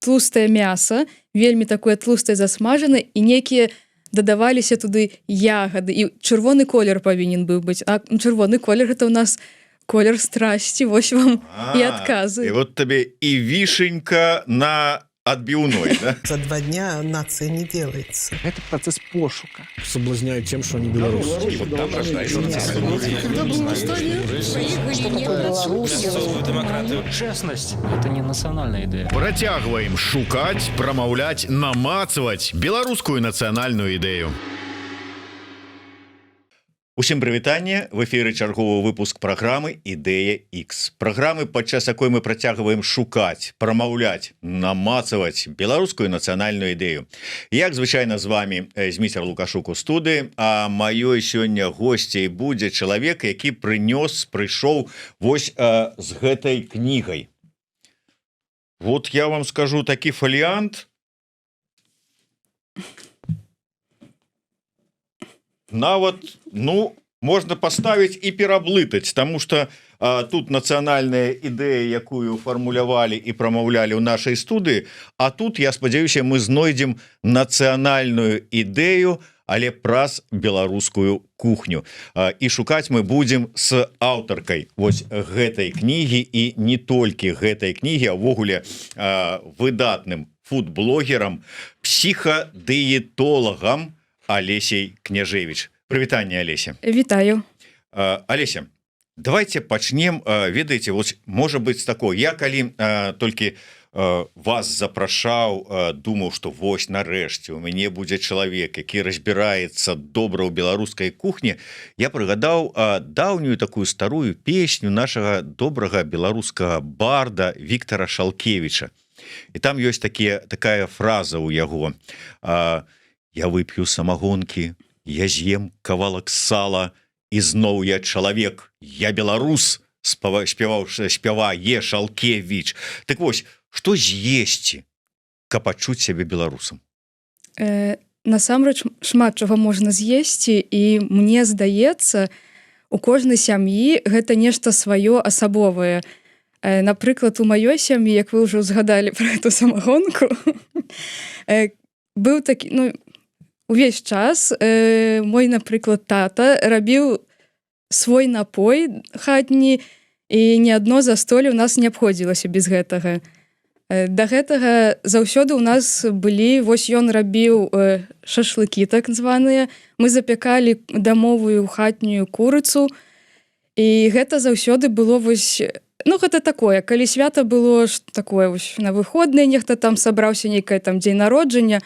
тлустае мяса, вельмі такое тлустае засмажанае, і некія дадаваліся туды ягады, і чырвоны колер павінен быў быць. А чырвоны колер гэта ў нас колер страсці, вось вам і адказы. І вот табе і вішенька на отбивной, да? За 2 дня нация не делается. Это процесс пошука. Соблазняют тем, что они белорусы. И вот там рождается честность. Это не национальная идея. Працягваем шукаць, прамаўляць, намацаваць беларускую нацыянальную ідэю. Усім прывітанне, в эфіры чарговы выпуск праграмы «Ідэя X». Праграмы, падчас якой мы працягваем шукаць, прамаўляць, намацаваць беларускую нацыянальную ідэю. Як звычайна з вами Зміцер Лукашук у студыі, а маёй сёння госцей будзе чалавек, які прыйшоў вось з гэтай кнігай. Вот я вам скажу такі фаліянт. Нават, можна паставіць і пераблытаць, таму што тут нацыянальная ідэя, якую фармулявалі і прамаўлялі ў нашай студыі, а тут, я спадзяюся, мы знойдзем нацыянальную ідэю, але праз беларускую кухню. І шукаць мы будзем з аўтаркай вось гэтай кнігі, і не толькі гэтай кнігі, а ўвогуле выдатным фуд-блогерам, псіхадыетолагам Алесей Княжевич. Прывітанне, Алеся. Вітаю. Алеся, давайте пачнем, ведаеце, можа быць такое, я калі толькі вас запрашаў, думаў, што вось нарэшце у мяне будзе чалавек, які разбіраецца добра ў беларускай кухні, я прыгадаў даўнюю такую старую песню нашага добрага беларускага барда Віктара Шалкевіча. І там ёсць такая фраза ў яго: «Я вып'ю самагонкі, я з'ем кавалак сала, і зноў я чалавек, я беларус», спявае Шалкевіч. Так вось, што з'есці, каб адчуць сябе беларусам? Насамрэч шмат чаго можна з'есці, і мне здаецца, у кожнай сям'і гэта нешта сваё асабовае. Напрыклад, у маёй сям'і, як вы ўжо згадалі пра эту самагонку, быў такі, увесь час мой, напрыклад, тата рабіў свой напой хатні, і ні адно застолле ў нас не абходзілася без гэтага. Да гэтага заўсёды ў нас былі, вось ён рабіў шашлыкі так званыя, мы запякалі дамовую хатнюю курыцу, і гэта заўсёды было вось, гэта такое, калі свята было такое вось на выходныя, нехта там сабраўся, нейкае там дзень народжання.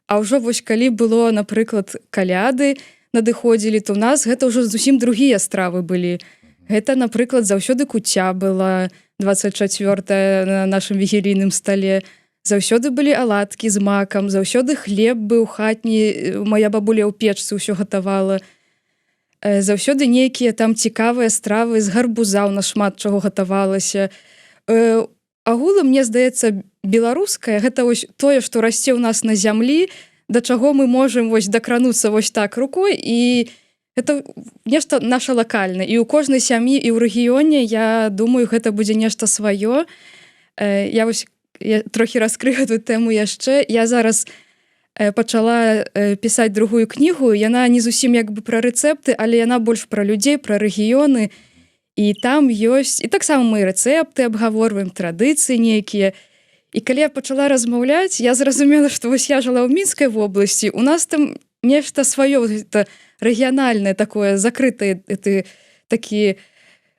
А ўжо вось калі было, напрыклад, каляды надыходзілі, то ў нас гэта ўжо зусім другія стравы былі. Гэта, напрыклад, заўсёды куця была 24 на нашым вігілійным стале. Заўсёды былі аладкі з макам, заўсёды хлеб быў хатні, моя бабуля ў печцы ўсё гатавала. Заўсёды нейкія там цікавыя стравы з гарбуза, у нас шмат чаго гатавалася. Агулам, мне здаецца, беларускае гэта вось тое, што расце ў нас на зямлі, да чаго мы можам вось дакрануцца вось так рукой, і гэта нешта наша лакальнае. І ў кожнай сям'і і ў рэгіёне, я думаю, гэта будзе нешта сваё. Я трохі раскрыю эту тэму яшчэ. Я зараз пачала пісаць другую кнігу, яна не зусім як бы пра рэцэпты, але яна больш пра людзей, пра рэгіёны. І там ёсць, і таксама мы рэцэпты абгаворваем, традыцыі нейкія. І калі я пачала размаўляць, я зразумела, што вось я жыла ў Мінскай вобласці, у нас там нешта сваё, гэта рэгіянальнае такое, закрытае, такі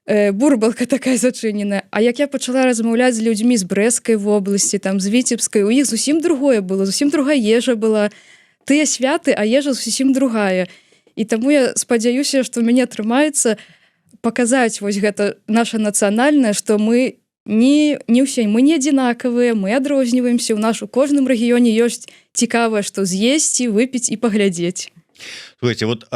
бурбалка такая зачыненая. А як я пачала размаўляць з людзьмі з Брэсцкай вобласці, там з Віцебскай, у іх зусім другое было, зусім другая ежа была. Тыя святы, а ежа зусім другая. І таму я спадзяюся, што ў мяне атрымаецца паказаць вось гэта наша нацыянальнае, што мы не ўсе, мы не адзінакавыя, мы адрозніваемся, у кожным рэгіёне ёсць цікавае, што з'есці, выпіць і паглядзець. Слухайте, вот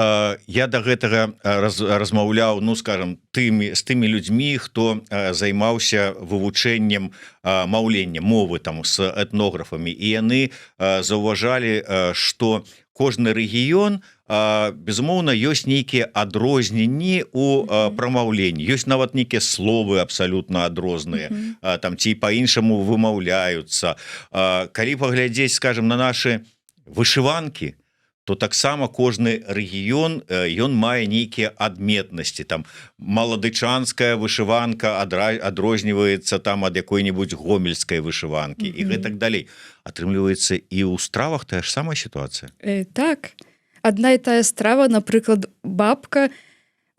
я до гэтага размаўляў, скажем, з тымі людзьмі, хто займаўся вывучэннем маўлення, мовы там з этнографамі, і яны заўважалі, што кожны рэгіён безумоўна ёсць нейкія адрозненні у прамаўленні, ёсць нават нейкія словы абсалютна адрозныя, там ці по-іншаму вымаўляюцца. Калі паглядзець, скажем, на нашы вышыванкі, то таксама кожны рэгіён ён мае нейкія адметнасці, там маладычанская вышыванка адрозніваецца там ад якой-небудзь гомельскай вышыванкі і гэтак далей. Атрымліваецца і ў стравах тая ж самая сітуацыя. Так, адна і тая страва, напрыклад, бабка,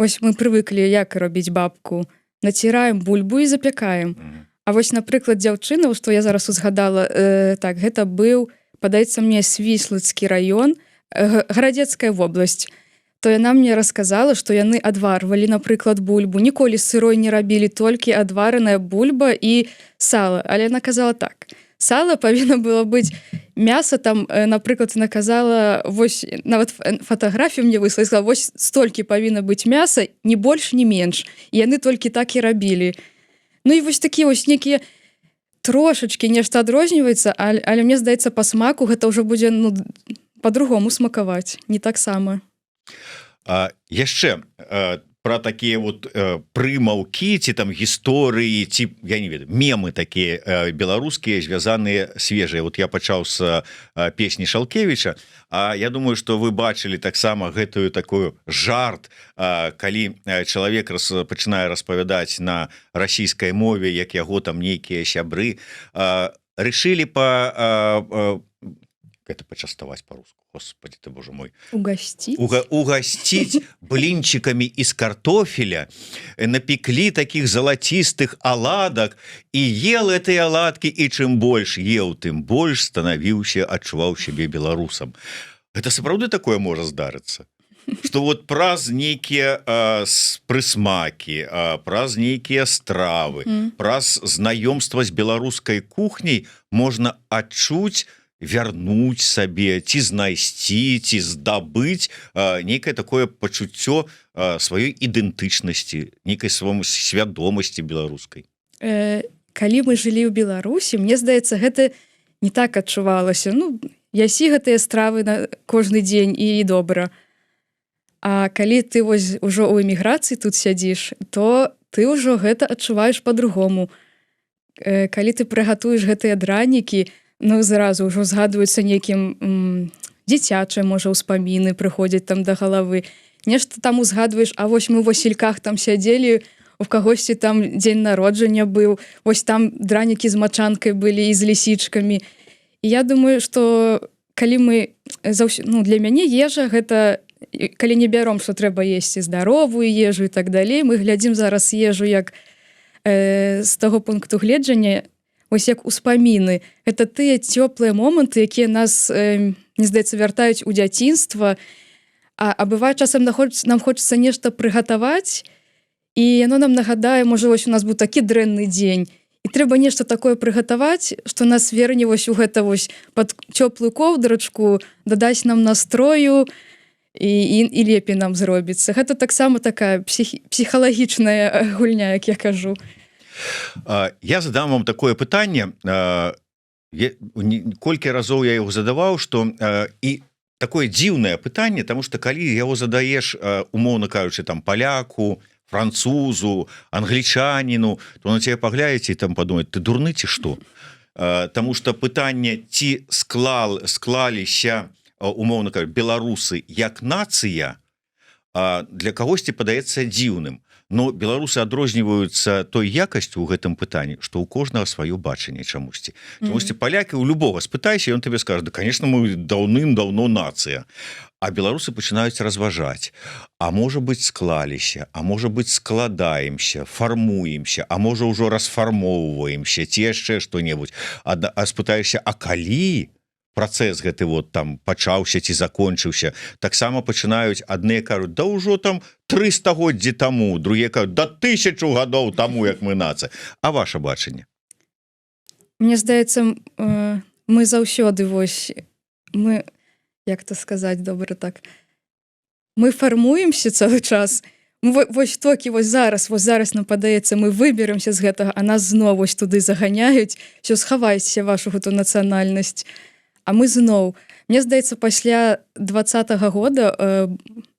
вось мы прывыклі, як робіць бабку, націраем бульбу і запякаем. А вось, напрыклад, дзяўчына, што я зараз узгадала, так, гэта быў, падаецца мне, Свіслацкі раён, Гарадзецкая вобласць, то яна мне расказала, што яны адварвалі, напрыклад, бульбу. Ніколі сырой не рабілі, толькі адвараная бульба і сала. Але яна казала так. Сала павінна было быць мяса, там, напрыклад, яна казала, вось, нават фатаграфію мне выслала, сказала, вось столькі павінна быць мяса, ні больш, ні менш. І яны толькі так і рабілі. Ну і вось такія вось нейкія трошачкі нешта адрозніваецца, але мне здаецца, па смаку гэта ўжо будзе, ну, по-другому смакаваць, не таксама. Яшчэ пра такія вот прымаўкі ці там гісторыі ці, я не ведаю, мемы такія беларускія, звязаныя свежыя. Вот я пачаў з песні Шалкевіча, а я думаю, што вы бачылі таксама гэтую такую жарт, калі чалавек пачынае распавядаць на расійскай мове, як яго там нейкія сябры рашылі это пачаставаць по-руску. Господи ты, боже мой. Угостить блинчиками из картофеля, напекли таких золотистых оладок, и ел эти оладки, и чем больше ел, тем больше становился, адчуваў себе беларусам. Это сапраўды такое можа здарыцца? Что вот праз нейкія прысмакі, праз нейкія стравы, праз знаёмства з беларускай кухняй можна адчуць, вярнуць сабе, ці знайсці, ці здабыць нейкае такое пачуццё сваёй ідэнтычнасці, нейкай свядомасці беларускай. Калі мы жылі ў Беларусі, мне здаецца, гэта не так адчувалася. Ну, ясі гэтыя стравы на кожны дзень і добра. А калі ты вось ужо ў эміграцыі тут сядзіш, то ты ўжо гэта адчуваеш па-другому. Калі ты прыгатуеш гэтыя дранікі, ну, зразу ўжо згадваюцца нейкім дзіцячыя, можа, ўспаміны прыходзяць там да галавы. Нешта там узгадваеш, а вось мы ў Васільках там сядзелі, у кагосьці там дзень народжання быў, вось там дранікі з мачанкай былі і з лісічкамі. І я думаю, што калі мы... Ну, для мяне ежа гэта... Калі не бяром, што трэба есці здаровую ежу і так далей, мы глядзім зараз ежу як з таго пункту гледжання, ось як успаміны. Гэта тыя цёплыя моманты, якія нас, мне здаецца, вяртаюць у дзяцінства, а бывае часам нам хочацца нешта прыгатаваць, і яно нам нагадае, можа, вось у нас быў такі дрэнны дзень, і трэба нешта такое прыгатаваць, што нас верне вось у гэта вось пад цёплую коўдрачку, дадаць нам настрою, і лепей нам зробіцца. Гэта таксама такая псіхалагічная гульня, як я кажу. Я задам вам такое пытанне, колькі разоў я яго задаваў, што і такое дзіўнае пытанне, таму што калі яго задаеш, умоўна кажучы, там паляку, французу, англічаніну, то на цябе паглядзець і там падумаць, ты дурны ці што? Таму што пытанне, ці склаліся, умоўна кажучы, беларусы як нацыя, для кагосьці падаецца дзіўным. Но беларусы адрозніваюцца той якасцю ў гэтым пытанні, што ў кожнага сваё бачанне чамусьці. Чамусьці палякі ў любога спытайся, ён табе скажа, да, конечно, мы даўным-даўно нацыя. А беларусы пачынаюць разважаць. А можа быць, склаліся, а можа быць, складаемся, фармуемся, а можа, ўжо расфармоўваемся, ці яшчэ што-небудзь. А спытаешся, а калі працэс гэты вот там пачаўся ці закончыўся, таксама пачынаюць, адныя кажуць, да ўжо там 3 стагоддзі таму, другія кажуць, да 1000 гадоў таму, як мы нацыя. А ваша бачанне? Мне здаецца, мы заўсёды вось, мы, як то сказаць, добра так, мы фармуемся цэлы час, вось толькі вось зараз нам падаецца, мы выберемся з гэтага, а нас зноў вось туды заганяюць, все, схавайце вашу гэту нацыянальнасць. А мы зноў, мне здаецца, пасля 20-го года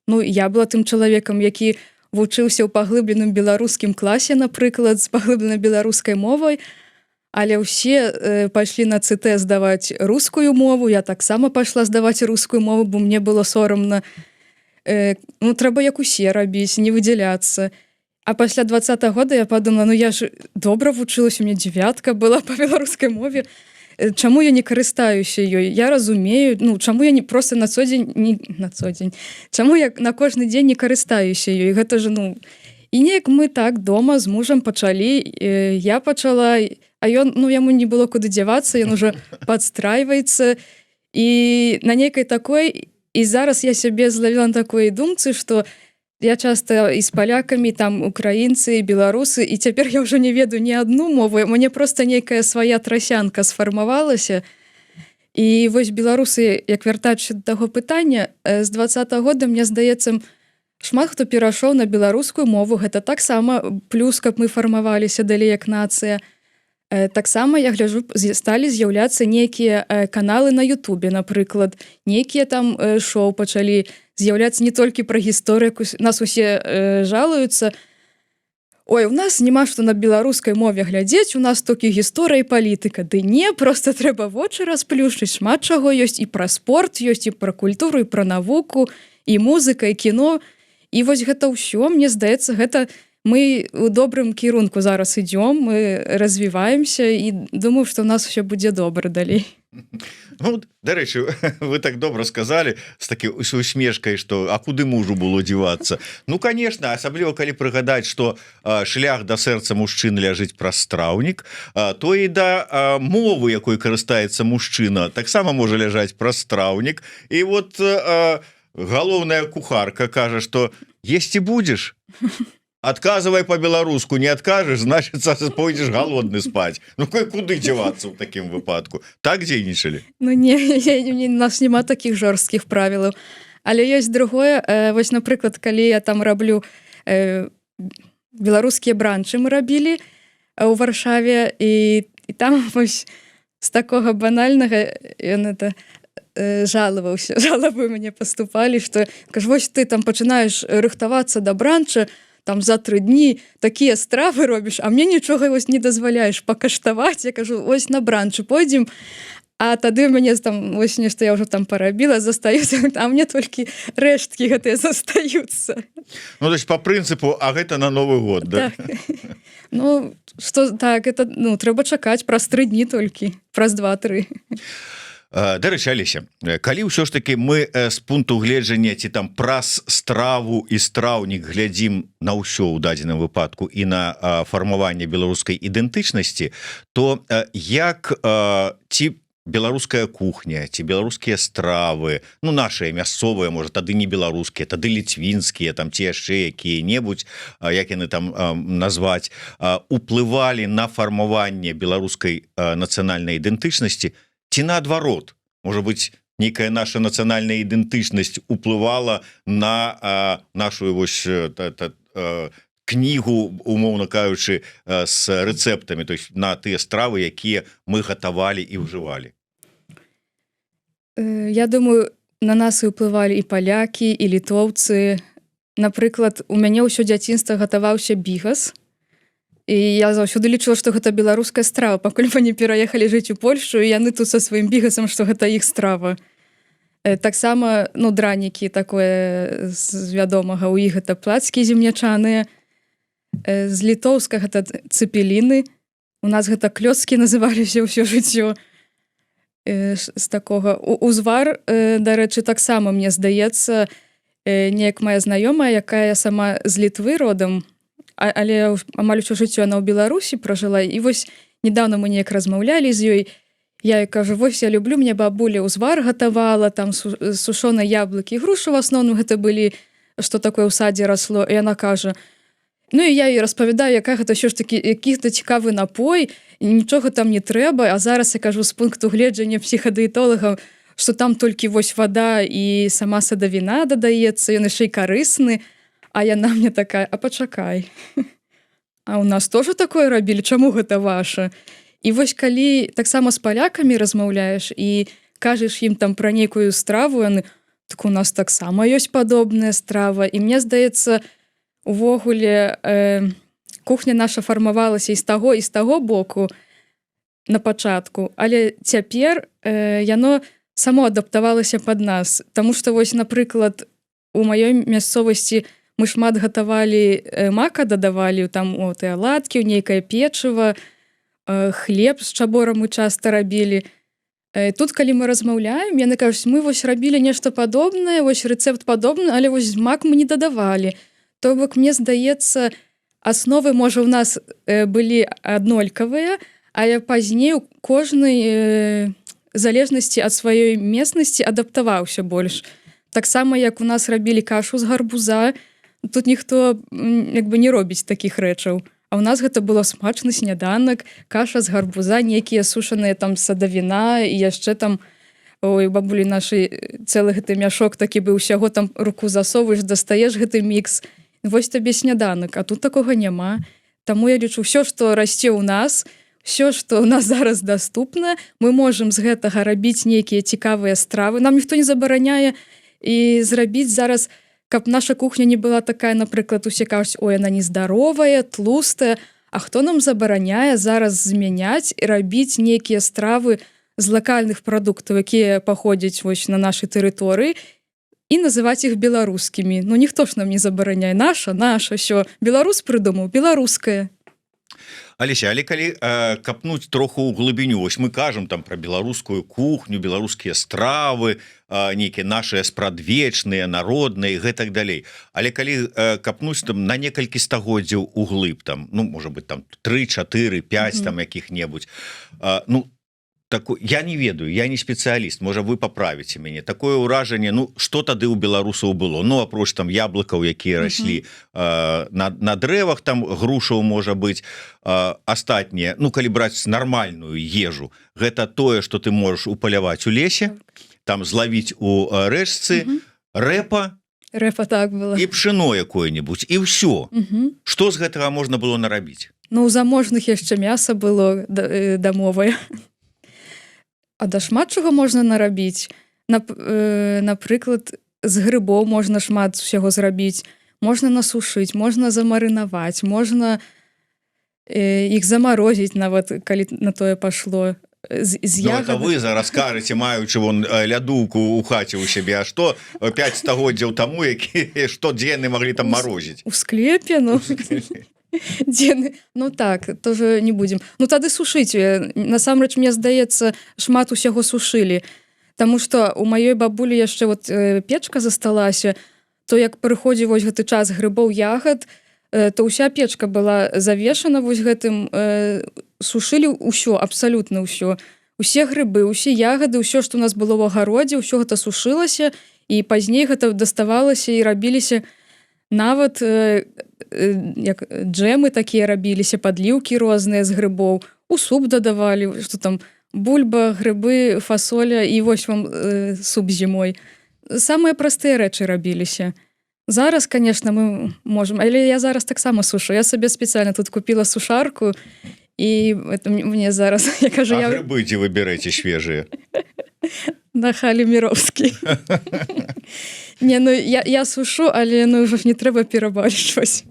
ну, я была тым чалавекам, які вучыўся ў паглыбленым беларускім класе, напрыклад, з паглыбленай беларускай мовай, але ўсе пайшлі на ЦТ здаваць рускую мову, я таксама пайшла здаваць рускую мову, бо мне было сорамна. Ну, трэба як усе рабіць, не выдзяляцца. А пасля 20-го года я подумала, ну я ж добра вучылася, у мяне 9 была па беларускай мове. Чаму я не карыстаюся ёй? Я разумею, ну, чаму я не просто на цодзень, чаму я на кожны дзень не карыстаюся ёй? Гэта ж, ну... І неяк мы так дома з мужам пачалі, я пачала, а ён, ну, яму не было куды дзявацца, ён уже падстрайваецца. І на нейкай такой, і зараз я сябе злавіла на такой думцы, што я часто і з палякамі, там, украінцы, і беларусы, і цяпер я ўжо не ведаю ні адну мову, мне просто нейкая свая трасянка сфармавалася. І вось беларусы, як вяртаючы да таго пытання, з 20-го года, мне здаецца, шмат хто перайшоў на беларускую мову, гэта таксама плюс, каб мы фармаваліся далей як нацыя. Таксама, я гляджу, сталі з'яўляцца нейкія каналы на Ютубе, напрыклад, нейкія там шоу пачалі з'яўляцца не толькі пра гісторыю, нас усе жалуюцца. Ой, у нас няма што на беларускай мове глядзець, у нас толькі гісторыя і палітыка. Ды не, проста трэба вочы расплюшчыць, шмат чаго ёсць, і пра спорт ёсць, і пра культуру, і пра навуку, і музыка, і кіно. І вось гэта ўсё, мне здаецца, гэта мы у добрым кірунку зараз ідём, мы развіваемся, і думаю, што ў нас усё будзе добра далей. Ну, дарэчы, вы так добра сказалі з такой усмешкай, што а куды мужу было дзівацца? Ну, конечно, асабліва калі прыгадаць, што шлях да сэрца мужчыны ляжыць праз страўнік, то і да мовы, якой карыстаецца мужчына, таксама можа ляжаць праз страўнік. І вот галоўная кухарка кажа, што есці будзеш? Адказвай по-беларуску, не адкажаш, значит, пойдзеш галодны спаць. Ну, куды дзявацца ў такім выпадку? Так дзейнічалі? Ну, не, у нас няма такіх жорсткіх правілаў. Але ёсць другое, вось, напрыклад, калі я там раблю беларускія бранчы мы рабілі ў Варшаве, і там вось з такога банальнага ён это жалаваўся, жалабы мне паступалі, што, кажу, вось ты там пачынаеш рыхтавацца да бранча, там за 3 дні такія стравы робіш, а мне нічога вось не дазваляеш пакаштаваць. Я кажу, ось на бранчы пойдзем, а тады у мяне там вось нешта я ўжо там парабіла, застаюцца, а мне толькі рэшткі гэтыя застаюцца. Ну, то есть по прынцыпу, а гэта на Новы год, да? Так. Ну, што, так, это, ну, трэба чакаць праз 3 дні толькі, праз 2-3. Дарэчы, Алеся, калі ўсё ж таки мы з пункту гледжання ці там праз страву і страўнік глядзім на ўсё ў дадзеным выпадку і на фармаванне беларускай ідэнтычнасці, то як ці беларуская кухня, ці беларускія стравы, ну, нашыя мясцовыя, можа, тады не беларускія, тады ліцвінскія, там ці яшчэ якія-небудзь, як яны там назваць, уплывалі на фармаванне беларускай нацыянальнай ідэнтычнасці, ці наадварот, можа быць, нейкая наша нацыянальная ідэнтычнасць уплывала на нашу вось кнігу, умоўна кажучы, з рэцэптамі, то есть на тыя стравы, якія мы гатавалі і ўжывалі. Я думаю, на нас і ўплывалі і палякі, і літоўцы. Напрыклад, у мяне ўсё дзяцінства гатаваўся бігас, і я заўсёды лічыла, што гэта беларуская страва, пакуль мы не пераехалі жыць у Польшу, і яны тут са сваім бігасам, што гэта іх страва. Таксама, ну, дранікі такое з вядомага, у іх гэта плацкі земнячаныя, з літоўскага гэта цэпеліны, у нас гэта клёцкі называліся ўсё жыццё. З такога узвар, дарэчы, таксама, мне здаецца, неяк моя знаёмая, якая сама з Літвы родам, але амаль усё жыццё яна ў Беларусі пражыла, і вось недавно мы неяк размаўлялі з ёй, я кажу, вось я люблю, мне бабуля узвар гатавала, там сушоныя яблыкі, грушы в асноўным гэта былі, што такое ў садзе расло, і яна кажа, ну і я ёй распавядаю, якая гэта ўсё ж такі які-то цікавы напой, нічога там не трэба, а зараз я кажу з пункту гледжання псіхадыетолага, што там толькі вось вада і сама садавіна дадаецца, ён яшчэ і карысны. А яна мне такая, а пачакай. А у нас тоже такое рабілі, чаму гэта ваша? І вось калі таксама з палякамі размаўляеш, і кажаш ім там пра нейкую страву, яны так у нас таксама ёсць падобная страва. І мне здаецца, увогуле кухня наша фармавалася і з таго боку на пачатку, але цяпер яно само адаптавалася пад нас. Таму што вось, напрыклад, у маёй мясцовасці мы шмат гатавалі мака, дадавалі там тыя аладкі, у нейкае печыва, хлеб з чаборам мы часта рабілі. Тут, калі мы размаўляем, яны кажуць, мы вось рабілі нешта падобнае, вось рэцэпт падобны, але вось мак мы не дадавалі. То бок, мне здаецца, асновы, можа, у нас былі аднолькавыя, але пазней у кожнай залежнасці ад сваёй местнасці адаптаваўся больш. Таксама, як у нас рабілі кашу з гарбуза, тут ніхто як бы не робіць такіх рэчаў. А ў нас гэта было смачны сняданак, каша з гарбуза, нейкія сушаныя там садавіна і яшчэ там, ой, бабулі нашай цэлы гэты мяшок такі быў, усяго там руку засоваеш, дастаеш гэты мікс. Вось табе сняданак, а тут такога няма. Таму я лічу, ўсё, што расце ў нас, ўсё, што ў нас зараз даступна, мы можам з гэтага рабіць нейкія цікавыя стравы. Нам ніхто не забараняе і зрабіць зараз, каб наша кухня не была такая, напрыклад, усе кажуць, ой, яна нездаровая, тлустая, а хто нам забараняе зараз змяняць і рабіць нейкія стравы з лакальных прадуктаў, якія паходзяць вось на нашай тэрыторыі, і называць іх беларускімі. Ну, ніхто ж нам не забараняе. Наша, ўсё. Беларус прыдумаў, беларускае. Алеся, але калі капнуць троху ў глыбіню, вось мы кажам там пра беларускую кухню, беларускія стравы, нейкія нашыя спрадвечныя, народныя і гэтак далей. Але калі капнуць там на некалькі стагоддзяў углыб, там, ну, можа быць, там 3, 4, 5 там якіх-небудзь, ну, я не ведаю, я не спецыяліст, можа вы паправіце мяне. Такое ўражанне, ну, што тады ў беларусаў было? Ну, апроч там яблыкаў, якія раслі на дрэвах, там грушаў можа быць, астатнія, ну, калі браць нармальную ежу, гэта тое, што ты можаш упаляваць у лесе, там злавіць у рэчцы, рэпа, так было. І пшыно якое-небудзь, і ўсё. Што з гэтага можна было нарабіць? Ну, у заможных яшчэ мяса было дамовае. А да шмат чаго можна нарабіць. Напрыклад, з грыбоў можна шмат усяго зрабіць. Можна насушыць, можна замарынаваць, можна іх замарозіць, нават калі на тое пашло. Это вы зараз кажаце, маючы вон лядоўку ў хаце ў сябе, а што 5 стагоддзяў таму, якія штодзенны маглі там марозіць? У склепе, ну... Дзены, ну так, тоже не будем. Ну тады сушыць. Насамрэч, мне здаецца, шмат усяго сушылі. Таму што у маёй бабулі яшчэ вот печка засталася, то як прыходзіў вось гэты час грыбоў, ягад, то ўся печка была завешана вось гэтым, сушылі ўсё, абсалютна ўсё. Усе грыбы, усе ягады, ўсё, што ў нас было ў агародзе, ўсё гэта сушылася, і пазней гэта даставалася і рабіліся нават як джемы такія рабіліся, падліўкі розныя з грыбоў, у суп дадавалі, што там бульба, грыбы, фасоля, і вось вам суп зімой. Самыя простыя рэчы рабіліся. Зараз, конечно, мы можам, але я зараз таксама сушу. Я сабе спецыяльна тут купіла сушарку, і мне зараз, я кажу... А грыбы дзе вы бярэце свежыя? На Халі Міровскі. Не, ну я сушу, але ну ўжо не трэба перабольшваць.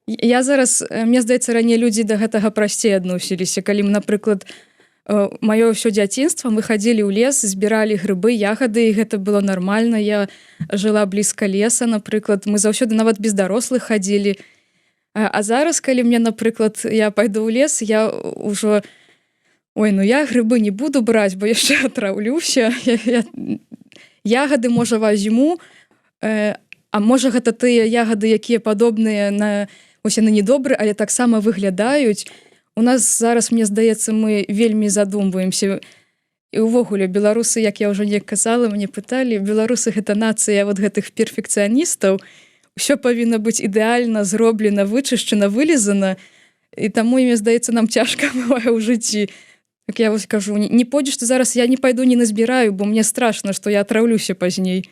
Я зараз, мне здаецца, раней людзі да гэтага прасцей адносіліся. Калі мы, напрыклад, маё ўсё дзяцінства, мы хадзілі ў лес, збіралі грыбы, ягады, і гэта было нармальна. Я жыла блізка леса, напрыклад, мы заўсёды нават без дарослых хадзілі. А зараз, калі мне, напрыклад, я пайду ў лес, я ўжо... Ой, ну я грыбы не буду браць, бо яшчэ атраўлюся. Ягады, можа, возьму, а можа, гэта тыя ягады, якія падобныя на... Ось яны недобры, але таксама выглядаюць. У нас зараз, мне здаецца, мы вельмі задумваемся. І ўвогуле, беларусы, як я ўжо не казала, мне пыталі, беларусы — гэта нацыя вот гэтых перфекцыяністаў. Усё павінна быць ідэальна зроблена, вычышчана, вылізана. І таму, мне здаецца, нам цяжка бывае ў жыцці. Так я вось кажу, не пойдзеш ты зараз, я не пайду, не назбіраю, бо мне страшна, што я атраўлюся пазней.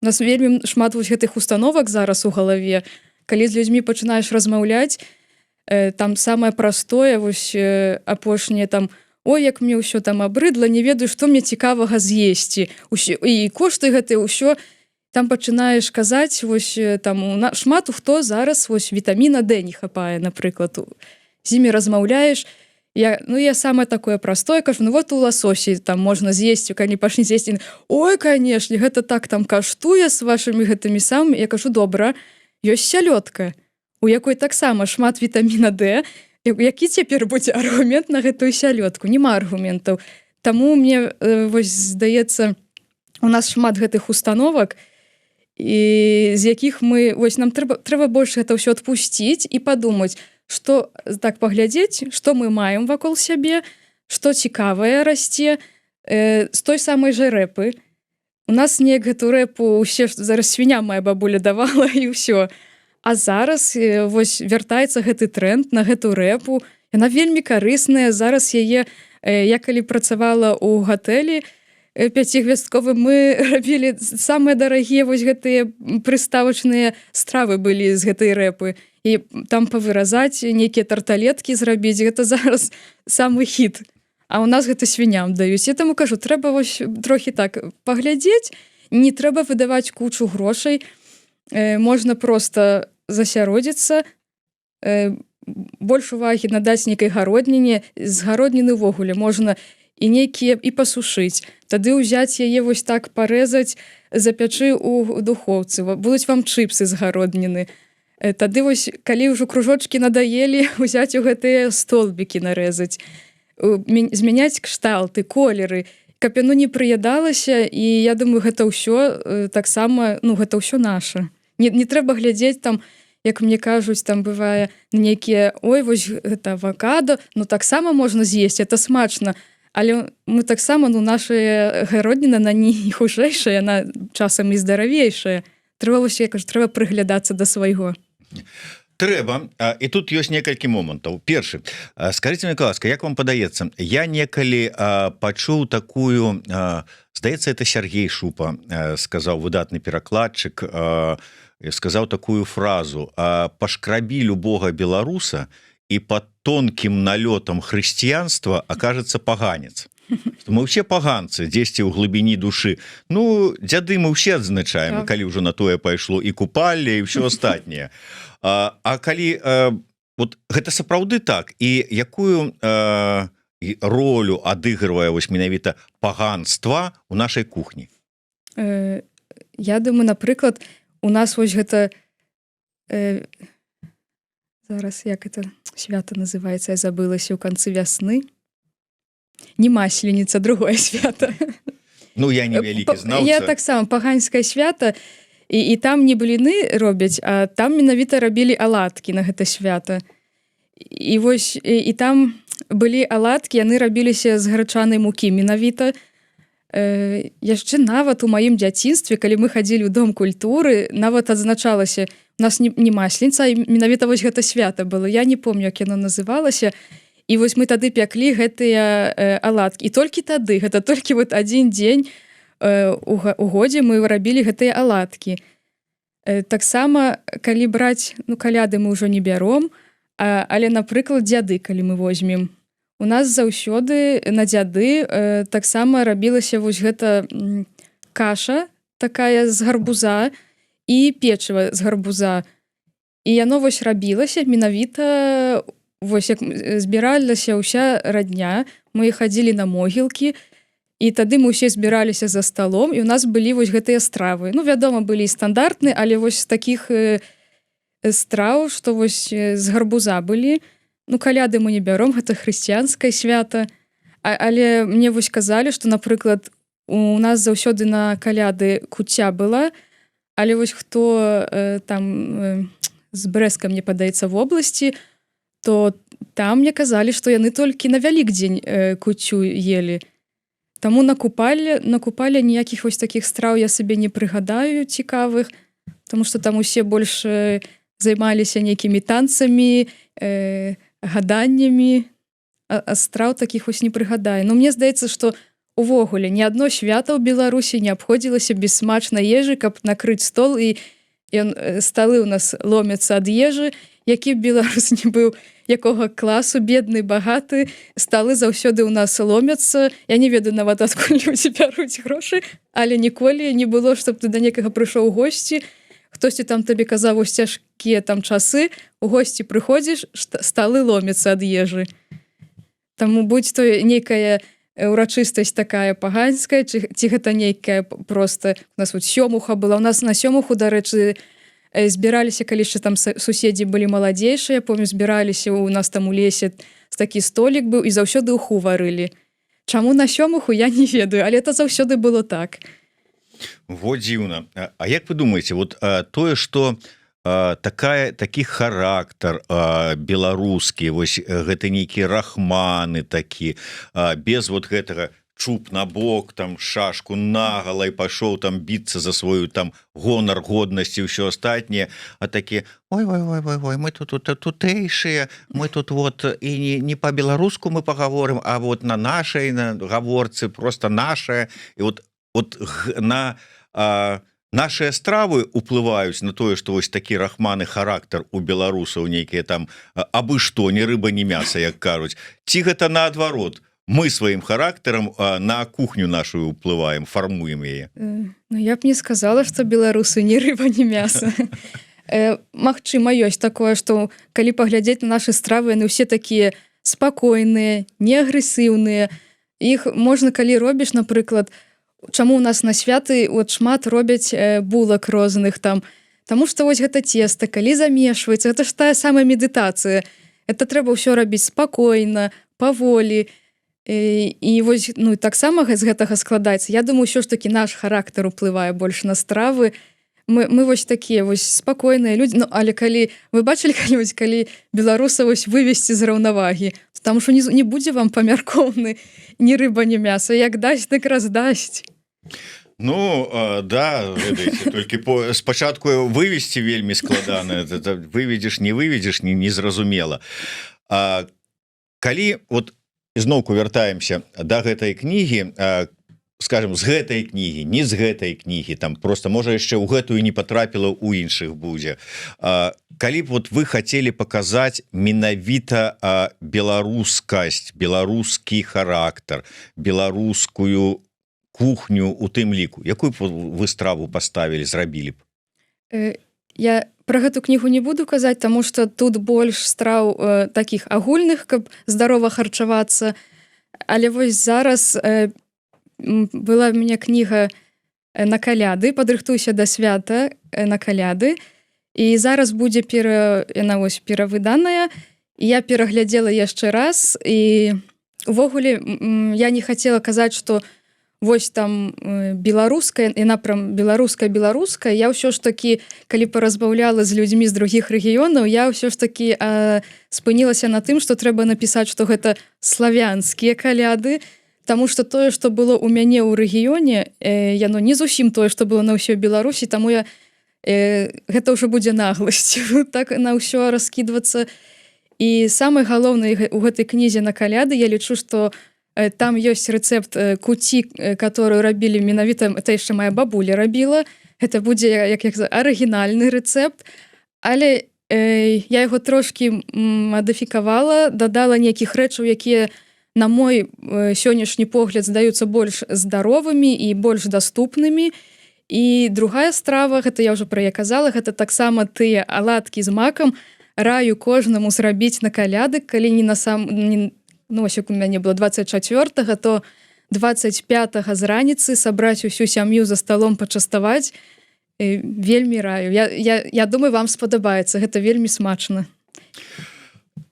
У нас вельмі шмат вось гэтых установак зараз у галаве. Калі з людзьмі пачынаеш размаўляць, там самае простое, вось апошняе там ой, як мне ўсё там абрыдла, не ведаю, што мне цікавага з'есці. І кошты гэтыя ўсё там пачынаеш казаць, вось там шмат у хто зараз вось вітаміна D не хапае, напрыклад, з імі размаўляеш. Я самае такое простое кажу, ну вот у ласосі там можна з'есці, калі пачне з'есці. Ой, канешне, гэта так там каштуе з вашымі гэтымі самымі. Я кажу, добра, ёсць сялёдка, у якой таксама шмат вітаміна D. Які цяпер будзе аргумент на гэтую сялёдку? Нема аргументаў. Таму мне вось здаецца, у нас шмат гэтых установак, і з якіх мы вось нам трэба больш гэта ўсё адпусціць і падумаць, што так паглядзець, што мы маем вакол сябе, што цікавае расце з той самай жа рэпы. У нас неяк гэту рэпу усе зараз свіня моя бабуля давала і ўсё. А зараз вось вяртаецца гэты тренд на гэту рэпу. Яна вельмі карысная. Зараз яе, я калі працавала ў гатэлі 5-гвяздковым, мы рабілі самыя дарагія вось гэтыя прыставачныя стравы былі з гэтай рэпы. І там павыразаць, нейкія тарталеткі зрабіць, гэта зараз самы хіт. А ў нас гэта свіням даюць. Я таму кажу, трэба вось трохі так паглядзець, не трэба выдаваць кучу грошай, можна проста засяродзіцца, больш увагі надаць нейкай гародніне, з гародніны ўвогуле можна і нейкія і пасушыць. Тады ўзяць яе вось так парэзаць, запячы ў духоўцы, будуць вам чыпсы з гародніны. Тады вось, калі ўжо кружочкі надаелі, узяць у гэтыя столбікі нарэзаць, змяняць кшталты, колеры, каб яно не прыядалася, і я думаю, гэта ўсё таксама, ну, гэта ўсё наша. Не трэба глядзець там, як мне кажуць, там бывае нейкія, ой, вось гэта авакадо, ну таксама можна з'есці, это смачна, але мы таксама, ну, наша гародніна, на не хушэйшая, яна часам і здаравейшая. Трэба вось, я кажу, трэба прыглядацца да свайго. Трэба. І тут ёсць некалькі момантаў. Першы, скажыце мне, ласка, як вам падаецца, я некалі пачуў такую, здаецца, это Сергей Шупа сказаў, выдатны перакладчык, сказаў такую фразу: пашкрабі любога беларуса і под тонкім налётам хрысціянства акажется паганец. Мы ўсе паганцы дзесьці ў глыбіні душы. Ну, дзяды мы ўсе адзначаем, калі ўжо на тое пайшло, і купалле, і ўсё астатняе. А калі вот гэта сапраўды так, і якую ролю адыгрывае вось менавіта паганства ў нашай кухні? Я думаю, напрыклад, у нас вось гэта зараз як это свята называецца, я забылася, ў канцы вясны. Не масленіца, другое свята. Ну, я не вялікі знаўца. Я таксама паганскае свята, і там не бліны робяць, а там менавіта рабілі аладкі на гэта свята. І вось, і там былі аладкі, яны рабіліся з грачанай мукі менавіта. Яшчэ нават у маім дзяцінстве, калі мы хадзілі ў дом культуры, нават адзначалася, у нас не масленіца, а менавіта вось гэта свята было. Я не помню, як яно называлася. І вось мы тады пяклі гэтыя аладкі. І толькі тады, гэта толькі вот адзін дзень у годзе мы рабілі гэтыя аладкі. Таксама, калі браць, ну, каляды мы ўжо не бяром, але, напрыклад, дзяды, калі мы возьмем. У нас заўсёды на дзяды таксама рабілася вось гэта каша такая з гарбуза і печыва з гарбуза. І яно вось рабілася менавіта, вось як збіралася ўся радня, мы хадзілі на могілкі, і тады мы ўсе збіраліся за сталом, і ў нас былі вось гэтыя стравы. Ну, вядома, былі і стандартны, але вось такіх страў, што вось з гарбуза былі. Ну, каляды мы не бяром, гэта хрысціянскае свята. Але мне вось казалі, што, напрыклад, у нас заўсёды на каляды куця была, але вось хто там з Брэска, мне падаецца, в обласці, то там мне казалі, што яны толькі на Вялікдзень куцю ели. Таму на купале ніякіх вось такіх страў я сабе не прыгадаю цікавых, тому што там усе больш займаліся нейкімі танцамі, гаданнямі, а страў такіх вось не прыгадаю. Но мне здаецца, што увогуле ні адно свята ў Беларусі не абходзілася без смачнай ежы, каб накрыць стол, і сталы ў нас ломяцца ад ежы. які б беларус не быў, якога класу, бедны, багаты, сталы заўсёды ў нас ломяцца. Я не ведаю нават, адкуль людзі бяруць грошы, але ніколі не было, чтоб ты да некага прыйшоў у госці, хтосьці там табе казаў, вось цяжкія там часы, у госці прыходзіш, сталы ломяцца ад ежы. Таму будь то нейкая урачыстасць такая паганская, ці гэта нейкая проста... У нас вот сёмуха была, у нас на сёмуху, дарэчы, збіраліся, калі яшчэ там суседзі былі маладзейшыя, помню, збіраліся у нас там у лесе, такі столік быў, і заўсёды уху варылі. Чаму на сёмуху, я не ведаю, але это заўсёды было так. Во дзіўна. А як вы думаеце, вот тое, што такі характар беларускі, вось гэта нейкія рахманы такі, без вот гэтага чуб на бок, там шашку нагала і пашоў там біцца за сваю там гонар, годнасць і ўсё астатняе, а такі ой, мы тут тутэйшыя, мы тут вот і не па-беларуску мы пагаворым, а вот на нашай гаворцы просто нашая, і вот на нашыя стравы уплываюць на тое, што вось такі рахманы характар у беларусаў нейкія там абы што, ні рыба, ні мяса, як кажуць. Ці гэта наадварот? Мы сваім характарам на кухню нашу уплываем, фармуем яе. Ну, я б не сказала, што беларусы ні рыба, ні мяса. Магчыма, ёсць такое, што калі паглядзець на нашы стравы, яны ўсе такія спакойныя, неагрэсіўныя. Іх можна, калі робіш, напрыклад, чаму у нас на святы от шмат робяць булак розных там, таму што вось гэта цеста, калі замешваецца, гэта ж тая самая медытацыя. Это трэба ўсё рабіць спакойна, паволі. І вось, ну, таксама з гэтага складаецца. Я думаю, ўсё ж такі наш характар уплывае больш на стравы. Мы вось такія вось спакойныя людзі. Ну, але калі вы бачылі калі-нибудь, калі беларуса вось вывесці з раўнавагі, там што не будзе вам памяркоўны ні рыба, ні мяса. Як дасць, так раздасць. Ну, да, ведаеце, толькі спачатку вывесці вельмі складана. Выведзеш, не выведзеш, незразумела. Калі вот зноўку вяртаемся да гэтай кнігі, скажем, з гэтай кнігі, не з гэтай кнігі, там просто можа яшчэ ў гэтую не патрапіла, у іншых будзе. Калі б вот вы хацелі паказаць менавіта беларускасць, беларускі характар, беларускую кухню у тым ліку, якую б вы страву паставілі, зрабілі б? Я пра гэту кнігу не буду казаць, таму што тут больш страў такіх агульных, каб здарова харчавацца. Але вось зараз была ў мяне кніга на каляды, падрыхтуйся да свята на каляды, і зараз будзе яна вось перавыданая, і я пераглядзела яшчэ раз, і увогуле я не хацела казаць, што вось там беларуская, яна прям беларуская, я ўсё ж такі, калі паразмаўляла з людзьмі з другіх рэгіёнаў, я ўсё ж такі спынілася на тым, што трэба напісаць, што гэта славянскія каляды, таму што тое, што было ў мяне ў рэгіёне, яно не зусім тое, што было на ўсёй Беларусі, таму гэта ўжо будзе нагласць так на ўсё раскідвацца. І самае галоўнае у гэтай кнізе на каляды, я лічу, што там ёсць рэцэпт куці, которую рабілі менавіта, это яшчэ моя бабуля рабіла. Гэта будзе як арыгінальны рэцэпт, але я яго трошкі мадыфікавала, дадала нейкіх рэчаў, якія на мой сённяшні погляд здаюцца больш здаровымі і больш даступнымі. І другая страва, гэта я ўжо пра яе казала, гэта таксама тыя аладкі з макам. Раю кожнаму зрабіць на каляды, калі не на ну, ось як у мяне было 24-го, то 25-го з раніцы сабраць усю сям'ю за сталом, пачаставаць. Вельмі раю. Я думаю, вам спадабаецца. Гэта вельмі смачна.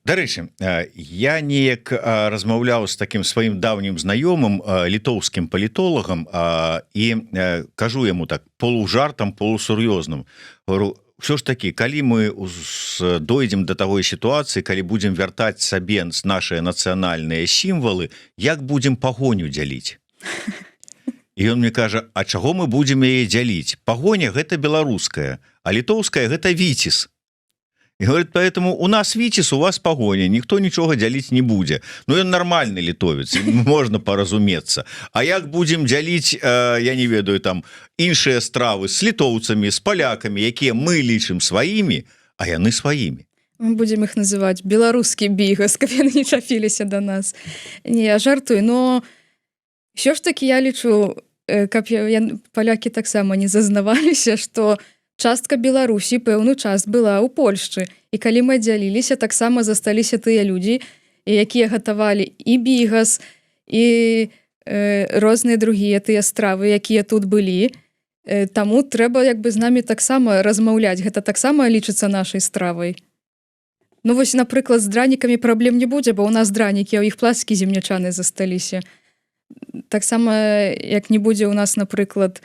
Дарэчы, я неяк размаўляў з такім сваім даўнім знаёмым, літоўскім палітолагам, і кажу яму так, полужартам, полусур'ёзным. Говорю, ўсё ж такі, калі мы дойдзем да такой сітуацыі, калі будзем вяртаць сабе нашыя нацыянальныя сімвалы, як будзем пагоню дзяліць? І ён мне кажа, а чаго мы будзем яе дзяліць? Пагоня гэта беларуская, а літоўская гэта віціз. І говорит, поэтому у нас віціз, у вас пагоня, ніхто нічога дзяліць не будзе. Ну, ён нармальны літовец, можна паразумецца. А як будзем дзяліць, я не ведаю, там, іншыя стравы з літоўцамі, з палякамі, якія мы лічым сваімі, а яны сваімі? Мы будзем іх называць беларускі бігас, каб яны не чапіліся да нас. Не, я жартую, но ўсё ж такі я лічу, каб палякі таксама не зазнаваліся, што частка Беларусі пэўны час была ў Польшчы. І калі мы аддзяліліся, таксама засталіся тыя людзі, якія гатавалі і бігас, і розныя другія тыя стравы, якія тут былі. Таму трэба як бы з намі таксама размаўляць. Гэта таксама лічыцца нашай стравай. Ну вось, напрыклад, з дранікамі праблем не будзе, бо ў нас дранікі, а ў іх пластыкі земнячаны засталіся. Таксама, як не будзе ў нас, напрыклад,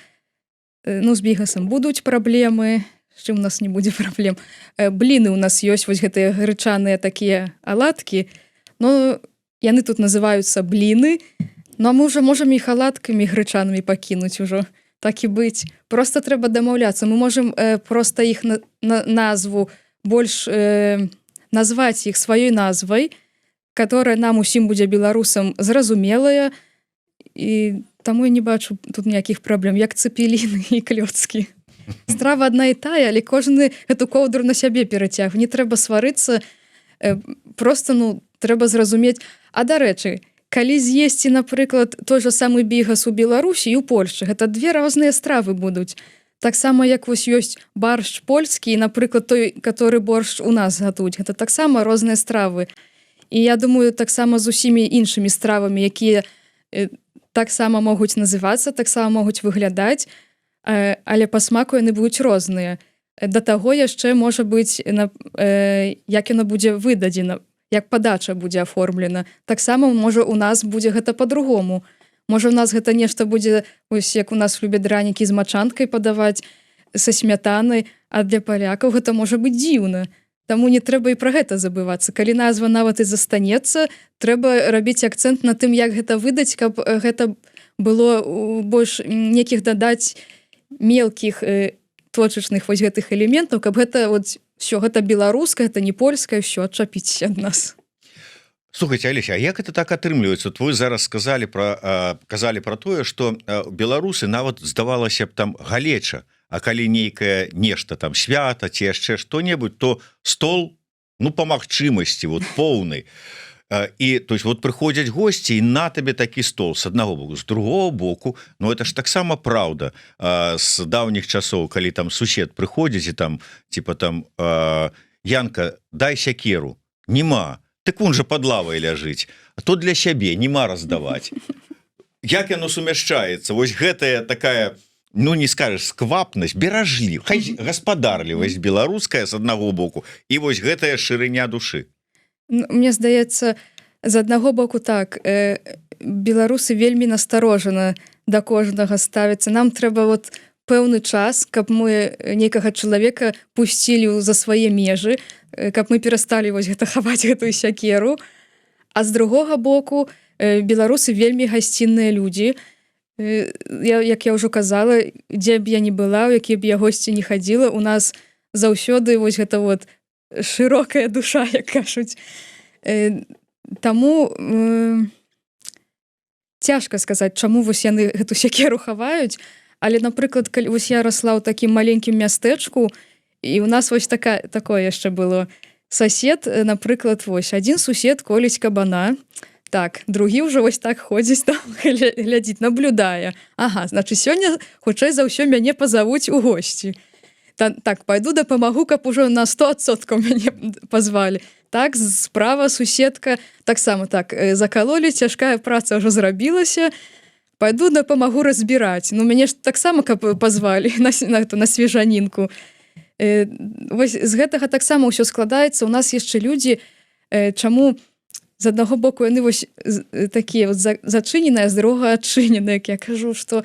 ну, з бігасам будуць праблемы, з чым у нас не будзе праблем. Бліны ў нас ёсць, вось гэтыя грычаныя такія аладкі, но яны тут называюцца бліны, ну, а мы ўжо можам іх аладкамі грычанымі пакінуць ужо. Так і быць. Просто трэба дамаўляцца. Мы можам проста іх назву больш назваць іх сваёй назвай, которая нам усім будзе беларусам зразумелая, і таму я не бачу тут ніякіх праблем, як цэпеліны і клёцкі. Страва адна і тая, але кожны эту коўдру на сябе перацяг. Не трэба сварыцца, просто, ну, трэба зразумець. А дарэчы, калі з'есці, напрыклад, той же самы бігас у Беларусі і ў Польшчы, гэта две розныя стравы будуць. Таксама, як вось ёсць баршч польскі, і, напрыклад, той, который боршч у нас гатуюць. Гэта таксама розныя стравы. І я думаю, таксама з усімі іншымі стравамі, якія таксама могуць называцца, таксама могуць выглядаць, але па смаку яны будуць розныя. Да таго яшчэ можа быць, як яно будзе выдадзена, як падача будзе аформлена. Таксама, можа, у нас будзе гэта па-другому. Можа, у нас гэта нешта будзе, ось як у нас любяць дранікі з мачанкай падаваць, са смятанай, а для палякаў гэта можа быць дзіўна. Таму не трэба і пра гэта забывацца. Калі назва нават і застанецца, трэба рабіць акцэнт на тым, як гэта выдаць, каб гэта было больш некіх дадаць мелкіх точачных вось гэтых элементаў, каб гэта вот всё, гэта беларускае, гэта не польскае, ўсё, адчапіцеся ад нас. Слухайте, Алеся, а як это так атрымліваецца? Вот вы зараз казалі пра тое, што беларусы нават здавалася б там галеча, а калі нейкае нешта там свята ці яшчэ што-небудзь, то стол, ну, па магчымасці, вот поўны. І то есть вот прыходзяць госці, і на табе такі стол з аднаго боку, з другого боку. Ну это ж таксама праўда з даўніх часоў, калі там сусед прыходзіць і там типа там Янка, дай сякеру, нема. Так вон же под лавай ляжыць, а то для сябе нема раздаваць. Як яно сумяшчаецца? Вось гэтая такая, ну не скажешь, сквапнасць, беражлівасць, гаспадарлівасць беларуская з аднаго боку, і вось гэтая шырыня душы. Мне здаецца, з аднаго боку так, беларусы вельмі насторожана да кожнага ставяцца. Нам трэба вот пэўны час, каб мы нейкага чалавека пусцілі за свае межы, каб мы перасталі вось гэта хаваць гэтую сякеру. А з другога боку, беларусы вельмі гасцінныя людзі. Як я ўжо казала, дзе б я не была, у якія б я госці не хадзіла, у нас заўсёды вось гэта вот шырокая душа, як кажуць. Таму цяжка сказаць, чаму вось яны гэту сякеру хаваюць, але, напрыклад, калі вось я расла ў такім маленькім мястэчку, і у нас вось такое яшчэ было. Сосед, напрыклад, вось, адзін сусед коліць кабана, так, другі ўжо вось так ходзіць там, глядзіць, наблюдае. Ага, значыць, сёння, хутчэй за ўсё, мяне пазавуць у госці. Так, пайду дапамагу, каб ужо на 100% мяне пазвалі. Так, справа суседка, таксама так, закалолі, цяжкая праца ўжо зрабілася, пайду дапамагу разбіраць. Ну, мяне ж таксама, каб пазвалі на свежанінку. Вось з гэтага таксама ўсё складаецца. У нас яшчэ людзі, чаму з аднаго боку яны вось такія зачыненыя, з другога адчыненыя, як я кажу, што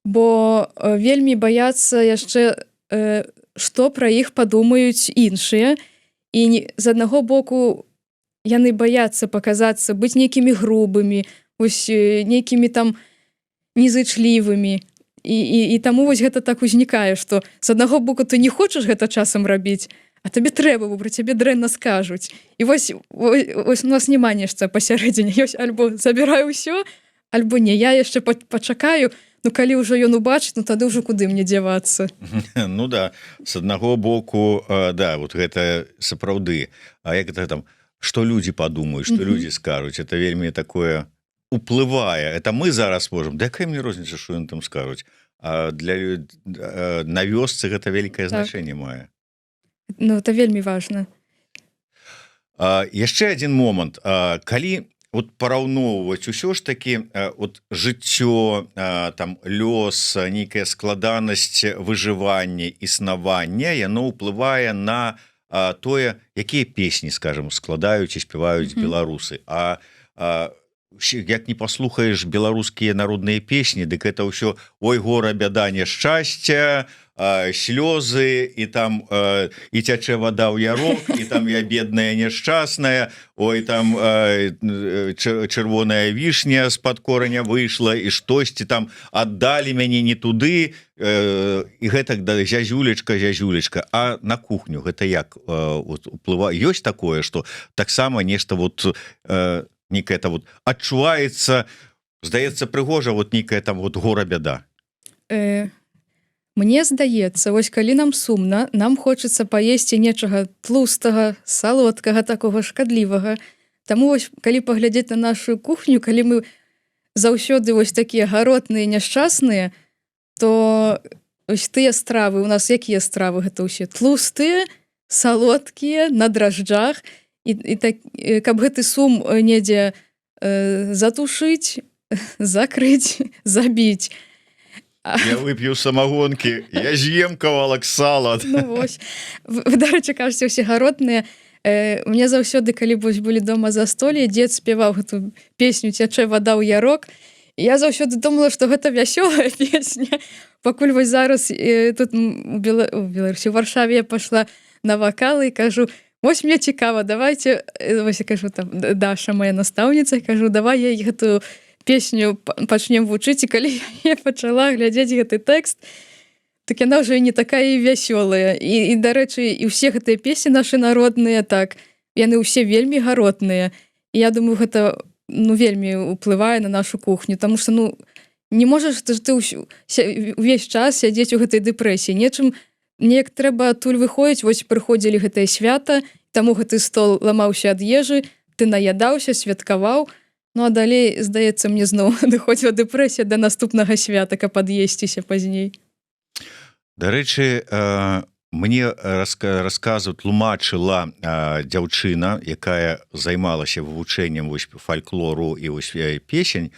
бо вельмі баяцца яшчэ, што пра іх падумаюць іншыя, і з аднаго боку яны баяцца паказацца, быць нейкімі грубымі, вось нейкімі там незычлівымі, і таму вось гэта так узнікае, што з аднаго боку ты не хочаш гэта часам рабіць, а табе трэба, бо пра цябе дрэнна скажуць. І вось у нас няма нешта пасярэдзіне, ёсць альбо забіраю ўсё, альбо не, я яшчэ пачакаю, Ну калі ўжо ён убачыць, ну тады ўжо куды мне дзявацца. Ну да, с аднаго боку, да, вот гэта сапраўды. А як это там, што людзі падумаюць, што людзі скажуць, это вельмі такое уплывае. Это мы зараз можам, да якая мне розніца, што ён там скажуць. А на вёсцы гэта вялікае значэнне мае. Ну это вельмі важна. Яшчэ адзін момант. Калі вот параўноўваць усё ж такі вот жыццё, там лёс, нейкая складанасць выжывання, існавання, яно ўплывае на тое, якія песні, скажем, складаюць і спяваюць беларусы. Як не паслухаеш беларускія народныя песні, дык это ўсё ой, гора, бяда, няшчасце, слёзы, і там і цячэ вада ў ярок, і там я бедная няшчасная, ой, там чырвоная вішня з-пад кораня выйшла, і штосьці там аддалі мяне не туды, і гэтак да зязюлечка. А на кухню гэта як уплывае? Ёсць такое, што таксама нешта вот нейкая там вот адчуваецца, здаецца прыгожа, вот нейкая там вот гора, бяда. Мне здаецца, вось калі нам сумна, нам хочацца паесці нечага тлустага, салодкага, такога шкадлівага. Таму вось калі паглядзець на нашу кухню, калі мы заўсёды вось такія гаротныя, няшчасныя, то ось тыя стравы, у нас якія стравы гэта ўсе? Тлустыя, салодкія, на дражджах, і так, каб гэты сум недзе затушыць, закрыць, забіць. Я вып'ю самагонкі, я з'ем кавалак сала. Ну вось. Вы, дарэчы, кажаце, усе гаротныя. Мне заўсёды, калі былі дома застолле, дзед спяваў гэту песню «Цячэ вада ў ярок». Я заўсёды думала, што гэта вясёлая песня. Пакуль вось зараз тут у Беларусі, у Варшаве я пайшла на вакалы і кажу, вось мне цікава, давайте, вось я кажу, там, Даша, моя настаўніца, кажу, давай я гэтую песню пачнем вучыць, і калі я пачала глядзець гэты тэкст, так яна ўжо не такая і вясёлая. І дарэчы, і ўсе гэтыя песні нашы народныя, так, яны ўсе вельмі гаротныя. І я думаю, гэта вельмі ўплывае на нашу кухню, таму што не можаш ты увесь час сядзець у гэтай дэпрэсіі. Неяк трэба адтуль выходзіць, вось прыходзілі гэтае свята, таму гэты стол ламаўся ад ежы, ты наядаўся, святкаваў. Ну а далей, здаецца, мне зноў даходзіла дэпрэсія да наступнага свята, каб пад'есціся пазней. Дарэчы, мне расказу тлумачыла дзяўчына, якая займалася вывучэннем фальклору і песень,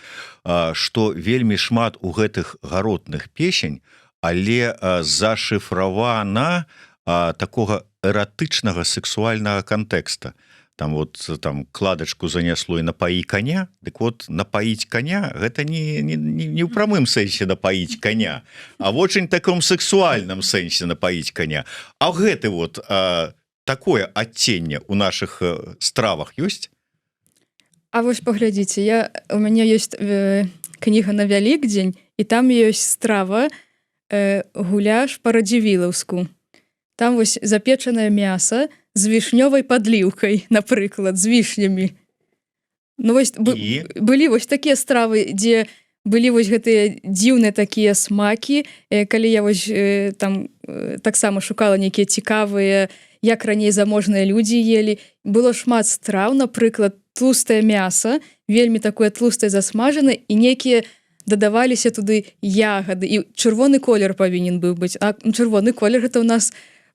што вельмі шмат у гэтых гаротных песень, але зашыфравана такога эратычнага сексуальнага кантэкста. Там вот там кладачку занесло і напаі коня, дык вот напаіць коня гэта не ў прамым сэнсе напаіць коня, а в очень таком сексуальным сэнсе напаіць коня. А гэты вот такое адценне ў наших стравах ёсць? А вось паглядзіце, у мяне ёсць кніга на Вялікдзень, і там ёсць страва гуляш па-радзівілаўску. Там вось запечанае мяса з вішнёвай падліўкай, напрыклад, з вішнямі. Ну вось былі вось такія стравы, дзе былі вось гэтыя дзіўныя такія смакі, калі я вось там таксама шукала нейкія цікавыя, як раней заможныя людзі елі. Было шмат страў, напрыклад, тлустае мяса, вельмі такое тлустае засмажанае, і нейкія дадаваліся туды ягады, і чырвоны колер павінен быў быць. А чырвоны колер гэта ў нас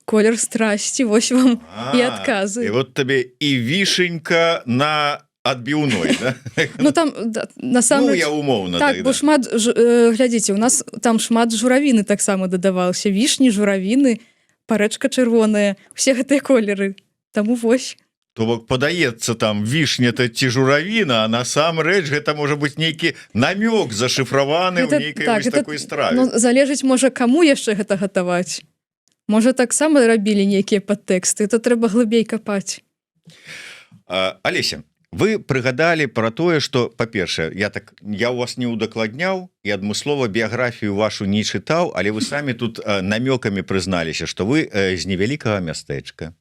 колер страсці, вось вам і адказы. І вот табе і вішенька на адбіўной, да? Ну там, насамрэч... Ну, я умоўна. Так, бо шмат, глядзіце, у нас там шмат журавіны таксама дадавалася. Вішні, журавіны, парэчка чырвоная, усе гэтыя колеры. Таму вось. То бок падаецца там вішня-то ці журавіна, а насамрэч гэта можа быць нейкі намёк зашыфраваны ў нейкай вось такой страве. Ну, залежыць, можа, каму яшчэ гэта гатаваць. Можа, таксама рабілі нейкія падтэксты, то трэба глыбей капаць. Алеся, вы прыгадалі пра тое, што, па-першае, я ў вас не ўдакладняў і адмыслова біяграфію вашу не чытаў, але вы самі тут намёкамі прызналіся, што вы з невялікага мястэчка,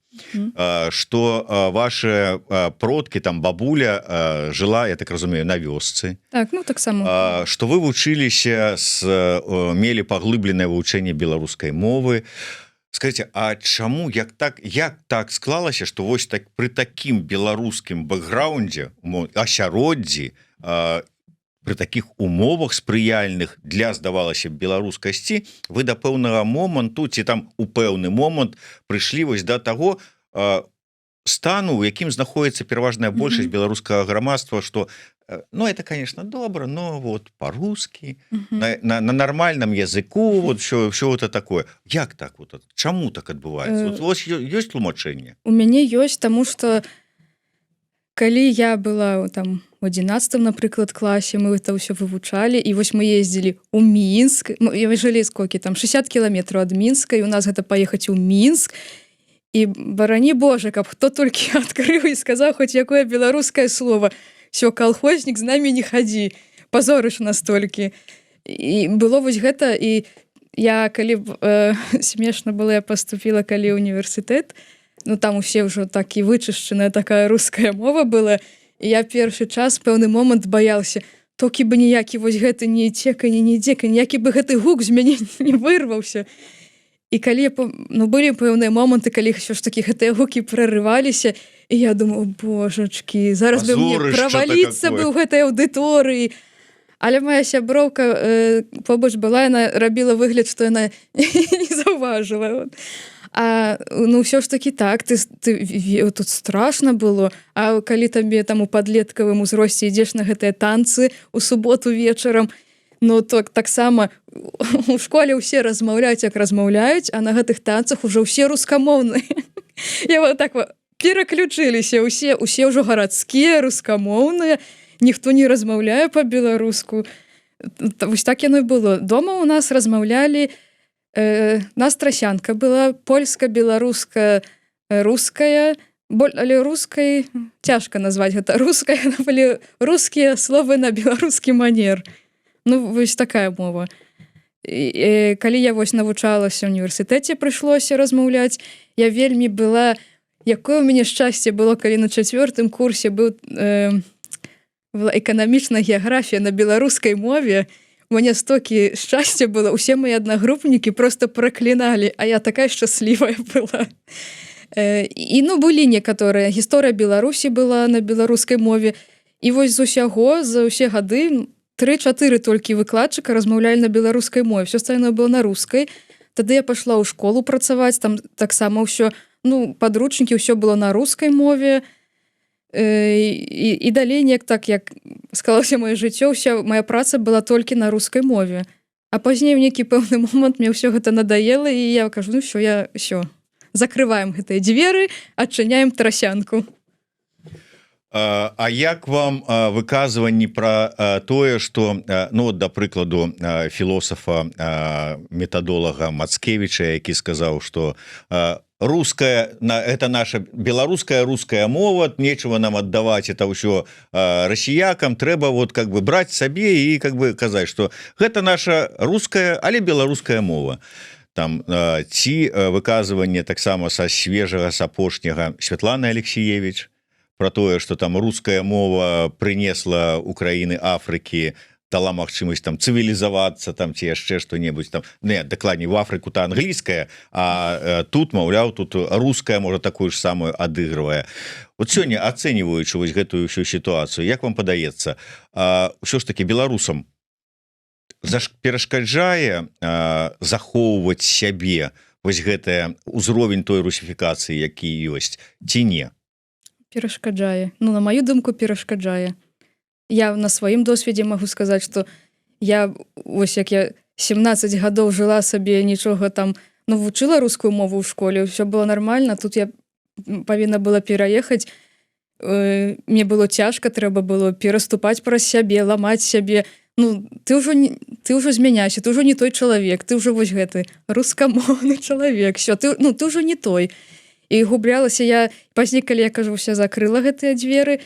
что ваши продкі там бабуля жыла, я так разумею, на вёсцы, Так, ну таксама. что вы вучыліся мелі паглыбленае вывучэнне беларускай мовы. Скажите, а чаму як так склалася, что вось так при такім беларускім бэкграундзе, асяроддзі, при таких умовах спрыяльных для, здавалася б, беларускасці, вы да пэўнага моманту ці там у пэўны момант прыйшлі вось да таго стану, у якім знаходіцца пераважная большасць беларускага грамадства, что ну это, конечно, добра, но вот по-русски, на нормальном языку, вот все это такое. Як так? Вот, чаму так адбываецца? Вот ёсць тлумачэнне? У мяне ёсць, таму што калі я была там у 11, напрыклад, класе, мы это ўсё вывучалі, і вось мы ездзілі ў Мінск, жылі сколькі там 60 кіламетраў ад Мінска, і у нас гэта паехаць у Мінск, і барані Божа, каб хто толькі адкрыў і сказаў хоць якое беларускае слово. Всё, калхознік, з намі не хадзі, пазорыш настолькі. І было вось гэта, і я, калі смешна было, я паступіла калі ў універсітэт, ну там усе ўжо так і вычышчаная такая руская мова была, і я першы час пэўны момант баяўся, толькі бы ніякі вось гэты не цеканне, не дзеканне, ніякі бы гэты гук з мяне не вырваўся. І калі былі пэўныя моманты, калі ўсё ж такі гэтыя гукі прарываліся, і я думаю, божачкі, зараз бы мне праваліцца бы ў гэтай аўдыторыі. Але моя сяброўка побач была, яна рабіла выгляд, што яна не заўважыла. Ну ўсё ж такі так, тут страшна было, а калі табе там у падлеткавым узросце ідзеш на гэтыя танцы у суботу вечарам, ну таксама у школе ўсе размаўляюць, як размаўляюць, а на гэтых танцах ужо ўсе рускамоўныя. Я вот так пераключыліся, усе ўжо гарадскія, рускамоўныя, ніхто не размаўляе па-беларуску. Вось так яно і было. Дома у нас размаўлялі, нас трасянка была, польска, беларуска, руская, але рускай цяжка назваць гэта руская, былі рускія словы на беларускі манер. Ну, вось такая мова. Калі я вось навучалася ў універсітэце, прыйшлося размаўляць, я вельмі была, якое ў мяне шчасце было, калі на 4 курсе была эканамічная геаграфія на беларускай мове, у мяне стокі шчасця было, усе мои аднагрупнікі просто пракліналі, а я такая шчаслівая была. І ну былі некаторыя, гісторыя Беларусі была на беларускай мове, і вось з усяго, за ўсе гады 3-4 толькі выкладчыка размаўлялі на беларускай мове, все остальное было на рускай. Тады я пашла ў школу працаваць, там таксама ўсё, ну падручнікі, ўсё было на рускай мове. І далей неяк так, як склалася маё жыццё, ўся моя праца была толькі на рускай мове. А пазней у нейкі пэўны момант мне ўсё гэта надоело, і я кажу, ну ўсё, закрываем гэтыя дзверы, адчыняем трасянку. А як вам выказванні пра тое, што, ну, да прыкладу, філосафа, метадолага Мацкевіча, які сказаў, што руская, это наша беларуская, руская мова, нечего нам аддаваць это ўсё расіякам, трэба вот как бы браць сабе і как бы казаць, што гэта наша руская, але беларуская мова. Там ці выказванне таксама са свежага, з апошняга Святланы Алексіевіч, про тое, что там руская мова прынесла Украіны, Афрыкі, дала магчымасць там цывілізавацца, там ці яшчэ што-небудзь там, не, дакладней, в Афрыку та англійская, а тут, маўляў, тут руская, можа, такую ж самую адыгрывае. Вот сёння, ацэньваючы вось гэтую ўсю сітуацыю, як вам падаецца, ўсё ж таки беларусам перашкаджае захоўваць сябе вось гэтая ўзровень той русіфікацыі, які ёсць, ці не? Перашкаджае. Ну, на маю думку, перашкаджае. Я на сваім досведзе магу сказаць, што я, ось як я 17 гадоў жыла сабе, нічога там, ну, вучыла рускую мову ў школе, ўсё было нармальна, тут я павінна была пераехаць, мне было цяжка, трэба было пераступаць праз сябе, ламаць сябе. Ну, ты ўжо змяняйся, ты ўжо не той чалавек, ты ўжо вось гэты рускамоўны чалавек, всё, ты ўжо не той. І гублялася я, пазней, калі я кажу, вся закрыла гэтыя дзверы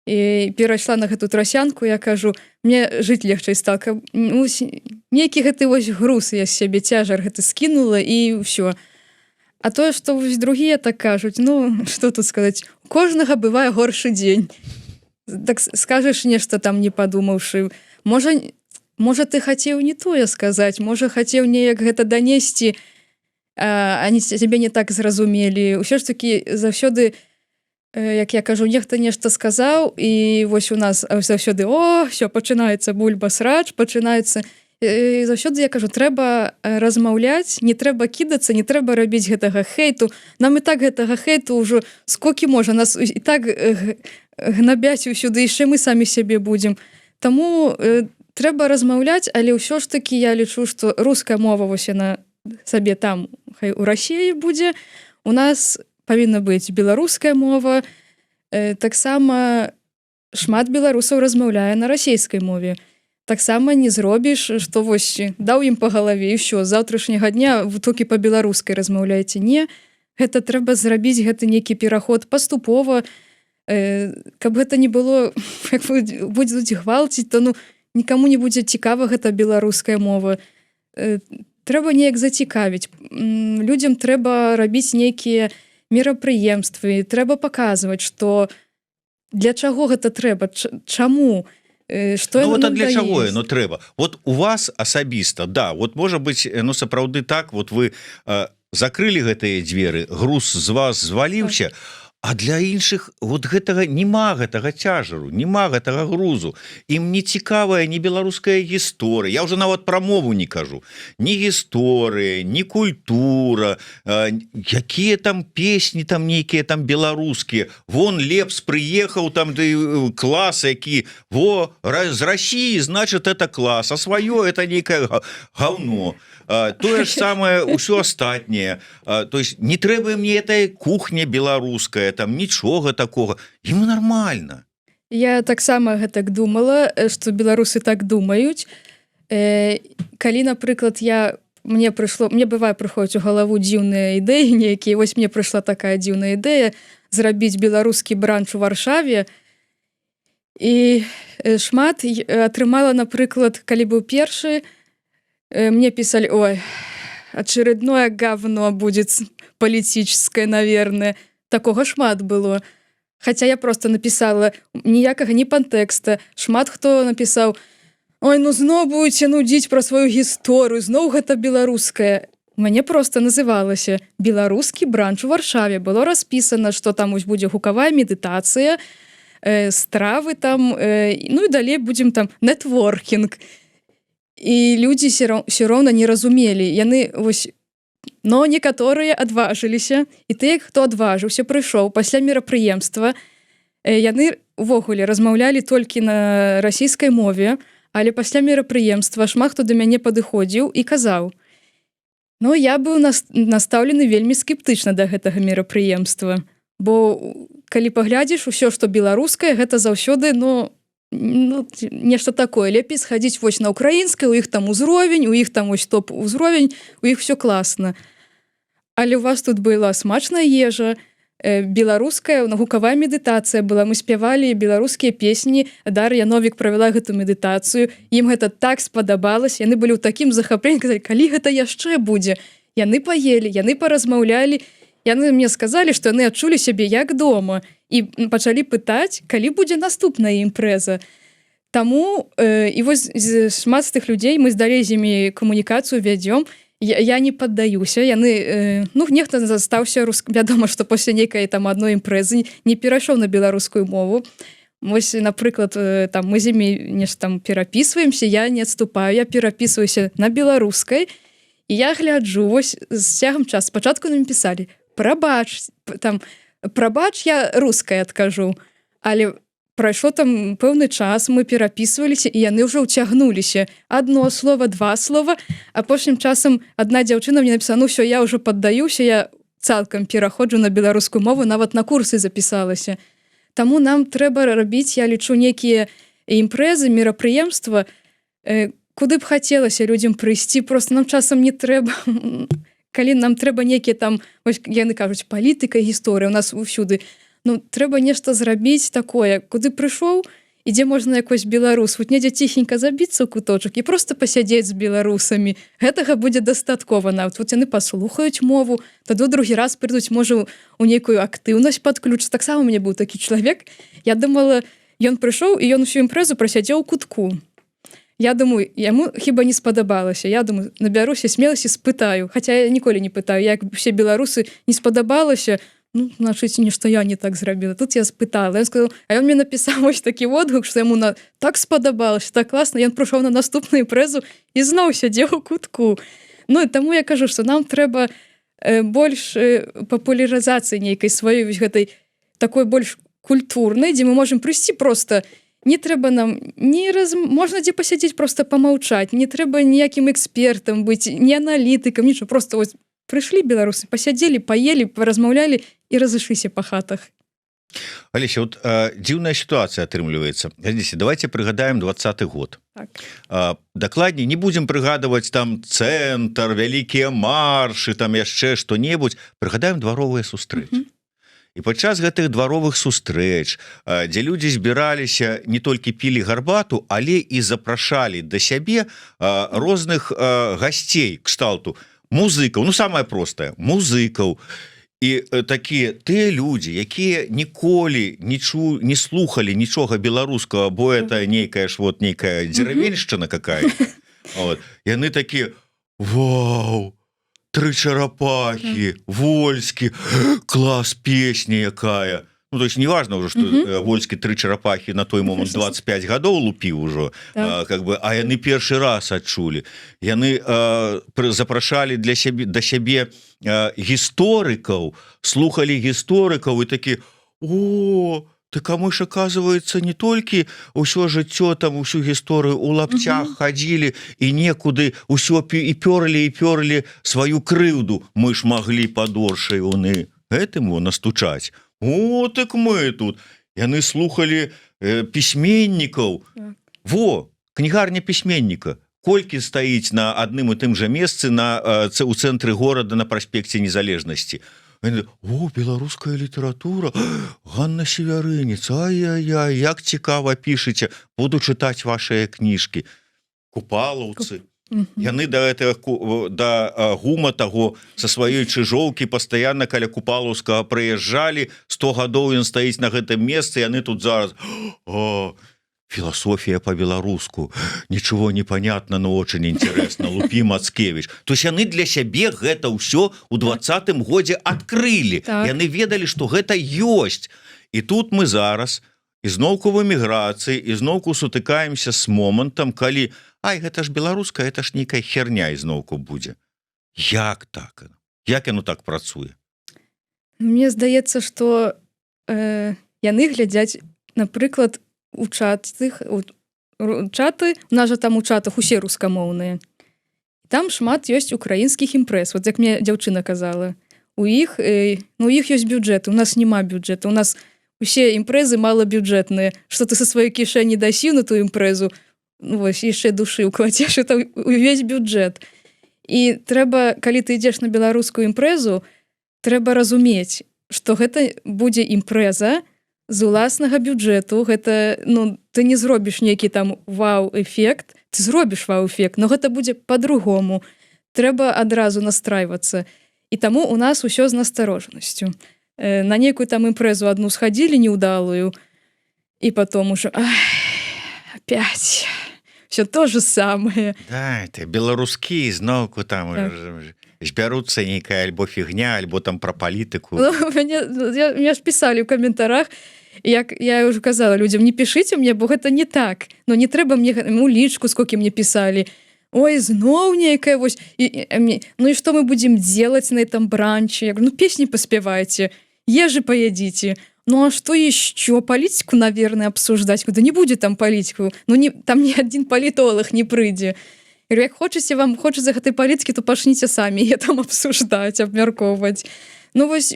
і перайшла на гэту трасянку, я кажу, мне жыць легчэй стала, нейкі гэты вось груз я з сябе, цяжар гэты скінула і ўсё. А тое што вось другія так кажуць, ну што тут сказаць, у кожнага бывае горшы дзень, так скажаш нешта там не падумаўшы, можа ты хацеў не тое сказаць, можа хацеў неяк гэта данесці, они цябе не так зразумелі. Усё ж такі заўсёды, як я кажу, нехта нешта сказаў, і вось у нас заўсёды ўсё пачынаецца бульба-срач, пачынаецца. Заўсёды я кажу, трэба размаўляць, не трэба кідацца, не трэба рабіць гэтага хейту. Нам і так гэтага хейту ўжо сколькі можа, нас і так гнабяць усюды, яшчэ мы самі сябе будзем. Таму трэба размаўляць, але ўсё ж такі я лічу, што руская мова вось яна сабе там хай у Расіі будзе. У нас павінна быць беларуская мова. Таксама шмат беларусаў размаўляе на расійскай мове. Таксама не зробіш, што вось даў ім па галаве, і ўсё, з заўтрашняга дня вы толькі па-беларускай размаўляеце. Не, гэта трэба зрабіць гэты нейкі пераход паступова, каб гэта не было, як будуць гвалціць, то ну, нікаму не будзе цікава гэта беларуская мова. Трэба неяк зацікавіць. Людзям трэба рабіць нейкія мерапрыемствы, трэба паказваць, што для чаго гэта трэба, чаму, что ну, вот для чаго ну трэба вот у вас асабіста да вот можа быть ну сапраўды так вот вы закрылі гэтыя дзверы, груз з вас зваліўся, а для іншых вот гэтага нема гэтага цяжару, нема гэтага грузу, ім не цікавая ні беларуская гісторыя, я ўжо нават пра мову не кажу, ні гісторыя, ні культура, якія там песні там нейкія там беларускія, вон Лепс прыехаў там клас які з России, значит это класс, а сваё это нейкае гаўно. Тое ж самае ўсё астатняе, то есть не трэба мне этой кухня беларуская, там нічога такога, ім нормально. Я таксама гэтак думала, што беларусы так думаюць. Калі, напрыклад, мне бывае прыходзіць у галаву дзіўныя ідэі нейкія, вось мне прыйшла такая дзіўная ідэя зрабіць беларускі бранч у Варшаве, і шмат атрымала, напрыклад, калі быў першы, мне писали, ой, очередное говно будет политическое, наверное. Такого шмат было. Хотя я просто написала, ніякага ні пантэкста. Шмат хто написал, ой, ну зноў будете нудзіць пра сваю гісторыю, зноў гэта беларускае. У мяне просто называлася «Беларускі бранч у Варшаве». Было распісана, што там ось будзе гукавая медытацыя, стравы там, ну і далей будзем там нетворкінг. І людзі ўсё роўна не разумелі. Яны вось, но некаторыя адважыліся, і тыя, хто адважыўся, прыйшоў пасля мерапрыемства, яны увогуле размаўлялі толькі на расійскай мове, але пасля мерапрыемства шмат хто да мяне падыходзіў і казаў. Ну, я быў настаўлены вельмі скептычна да гэтага мерапрыемства, бо калі паглядзіш, усё, што беларускае, гэта заўсёды, ну, нешта такое, лепей схадзіць вось на украінскай, у іх там узровень, у іх там ось топ узровень, у іх все класна. Але у вас тут была смачная ежа, беларуская гукавая медытацыя была, мы спявалі беларускія песні, Дар'я Новік правяла гэту медытацыю, ім гэта так спадабалася, яны былі ў такім захапленні, казалі, калі гэта яшчэ будзе. Яны паелі, яны паразмаўлялі, яны мне сказалі, што яны адчулі сябе як дома і пачалі пытаць, калі будзе наступная імпрэза. Таму і вось шмат з тых людзей мы здалей з імі камунікацыю вядзём. Я не паддаюся. Яны, ну, нехта застаўся вядома, што пасля нейкай там адной імпрэзы не перайшоў на беларускую мову. Вось, напрыклад, там мы з імі нешта там перапісваемся, я не адступаю, я перапісваюся на беларускай, і я гляджу, вось з цягам часу спачатку нам пісалі: прабач, там, прабач, я рускай адкажу. Але прайшло там пэўны час, мы перапісваліся, і яны ўжо ўцягнуліся. Адно слова, два слова. Апошнім часам адна дзяўчына мне напісала, ну ўсё, я ўжо паддаюся, я цалкам пераходжу на беларускую мову, нават на курсы запісалася. Таму нам трэба рабіць, я лічу, нейкія імпрэзы, мерапрыемства, куды б хацелася людзям прыйсці, просто нам часам не трэба. Калі нам трэба нейкія там, ось яны кажуць, палітыка, гісторыя, у нас усюды. Ну, трэба нешта зрабіць такое, куды прыйшоў, і дзе можна якось беларус вот недзе ціхенька забіцца ў куточак і просто пасядзець з беларусамі. Гэтага будзе дастаткова нават. Вот яны паслухаюць мову, тады другі раз прыйдуць, можа, у нейкую актыўнасць падключыць. Таксама у мяне быў такі чалавек. Я думала, ён прыйшоў і ён усю імпрэзу прасядзеў у кутку. Я думаю, яму хіба не спадабалася. Я думаю, набяруся смеласці, спытаю. Хаця я ніколі не пытаю, як усе беларусы не спадабалася, ну, значыць, нешта я не так зрабіла. Тут я спытала. Ён сказаў, а ён мне напісаў вось такі водгук, што яму так спадабалася, так класна. Ён прыйшоў на наступную імпрэзу і зноў сядзеў у кутку. Ну, і таму я кажу, што нам трэба больш папулярызацыі нейкай сваёй гэтай такой больш культурнай, дзе мы можам прыйсці проста. Не трэба нам можна дзе пасядзець, проста памаўчаць. Не трэба ніякім экспертам быць, не аналітыкам, нічого. Проста ось прыйшлі беларусы, пасядзелі, паелі, паразмаўлялі і разышліся па хатах. Алеся, вот дзіўная сітуацыя атрымліваецца. Давайте прыгадаем 20-й год. Так. Дакладней, не будзем прыгадваць там цэнтр, вялікія маршы, там яшчэ што-небудзь. Прыгадаем дваровыя сустрэчы. І падчас гэтых дваровых сустрэч, дзе людзі збіраліся, не толькі пілі гарбату, але і запрашалі да сябе розных гасцей кшталту, музыкаў, ну самае простае, музыкаў. І такія тыя людзі, якія ніколі не слухалі нічога беларускага, бо это нейкая ж вот нейкая дзеравеншчына какая-то. Вот. Яны такія: вау, тры чарапахі, Вольскі, клас, песня якая. Ну, то есть неважно уже, что Вольскі тры чарапахі на той момант 25 гадоў лупіў ужо, как бы, а яны першы раз адчулі. Яны запрашалі да сябе гісторыкаў, слухалі гісторыкаў і такі: о, так а мы ж, оказывается, не толькі ўсё жыццё, там, усю гісторыю у лапцях хадзілі і некуды ўсё і пёрлі сваю крыўду. Мы ж маглі падоршай уны гэтым настучаць. О, так мы тут. Яны слухалі пісьменнікаў. Во, кнігарня пісьменніка. Колькі стаіць на адным і тым жа месцы у цэнтры горада на праспекце Незалежнасці. О, беларуская літаратура, Ганна Севярынец, ай-яй-яй, як цікава пішыце, буду чытаць вашыя кніжкі. Купалаўцы. Яны да гума таго са сваёй чыжоўкі пастаянна каля Купалаўскага прыязджалі, 100 гадоў ён стаіць на гэтым месцы, яны тут зараз: о, філасофія по-беларуску, ничего не понятно, но очень интересно, Лупі Мацкевич. То есть яны для сябе гэта ўсё у 20-м годзе адкрылі. Яны ведалі, што гэта ёсць. І тут мы зараз ізноўку в эміграцыі, ізноўку сутыкаемся з момантам, калі ай, гэта ж беларуска, это ж нейкая херня ізноўку будзе. Як так? Як яно так працуе? Мне здаецца, што яны глядзяць, напрыклад, у чаты, у нас жа там у чатах усе рускамоўныя. Там шмат ёсць украінскіх імпрэз, вот як мне дзяўчына казала. У іх ёсць бюджэт, у нас няма бюджэта, у нас усе імпрэзы малабюджэтныя, што ты са сваёй кішэні дасі на ту імпрэзу, ну, вось, яшчэ душы укладзеш, это увесь бюджэт. І трэба, калі ты ідзеш на беларускую імпрэзу, трэба разумець, што гэта будзе імпрэза з уласнага бюджэту. Гэта, ну, ты не зробіш нейкі там вау-эфект, ты зробіш вау-эфект, но гэта будзе по-другому. Трэба адразу настрайвацца. І таму у нас усё з насторожнасцю. На нейкую там імпрэзу адну схадзілі неўдалую, і потом уже опять все то же самое. Да, это беларускі зноўку там збяруцца нейкая альбо фігня, альбо там пра палітыку. Мне ж пісалі ў каментарах, як я уже казала людзям, не пішыце мне, бо гэта не так. Но не трэба мне у лічку, сколькі мне пісалі. Ой, зноў нейкая вось. Ну і што мы будзем делать на этом бранче? Я говорю, ну песни поспевайте, ежи поедите. Ну а что еще? Политику, наверное, обсуждать. Да не будет там политику. Ну там ни один политолог не прыйдзе. Я говорю, як хочаце, вам хочацца гэтай палітыкі, то пачніце самі яе там абсуждаць, абмяркоўваць. Ну вось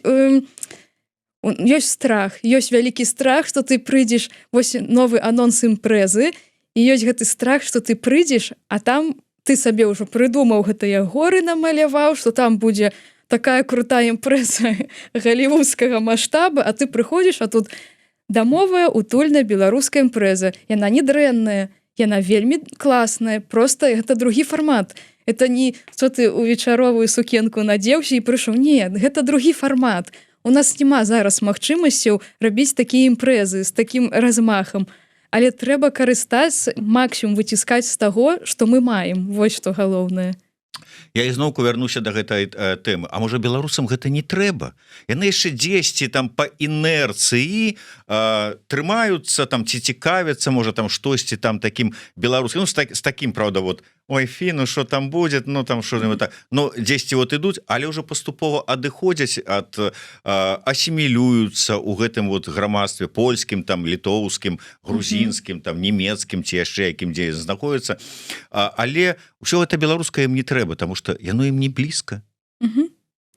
ёсць страх, ёсць вялікі страх, што ты прыйдзеш, вось новы анонс імпрэзы, і ёсць гэты страх, што ты прыйдзеш, а там ты сабе ўжо прыдумаў гэтыя горы намаляваў, што там будзе такая крутая імпрэза галівудскага маштаба, а ты прыходзіш, а тут дамовая утульная беларуская імпрэза. Яна не дрэнная, яна вельмі класная, просто гэта другі фармат. Это не што ты у вечаровую сукенку надзеўся і прыйшоў. Не, гэта другі фармат. У нас няма зараз магчымасцяў рабіць такія імпрэзы з такім размахам. Але трэба карыстаць, максімум выціскаць з таго, што мы маем. Вось што галоўнае. Я ізноўку вярнуся да гэтай тэмы. А можа беларусам гэта не трэба? Яны яшчэ дзесьці там па інерцыі трымаюцца там ці цікавяцца, можа там штосьці там такім беларускім, ну, з такім, правда, вот ой, ну что там будет, ну там что-нибудь так, ну дзесьці вот ідуць, але ўжо паступова адыходзяць ад асімілююцца ў гэтым вот грамадстве польскім, там літоўскім, грузінскім, там нямецкім ці яшчэ якім дзе знаходіцца, але ўсё гэта беларускае ім не трэба, таму што яно ім не блізка.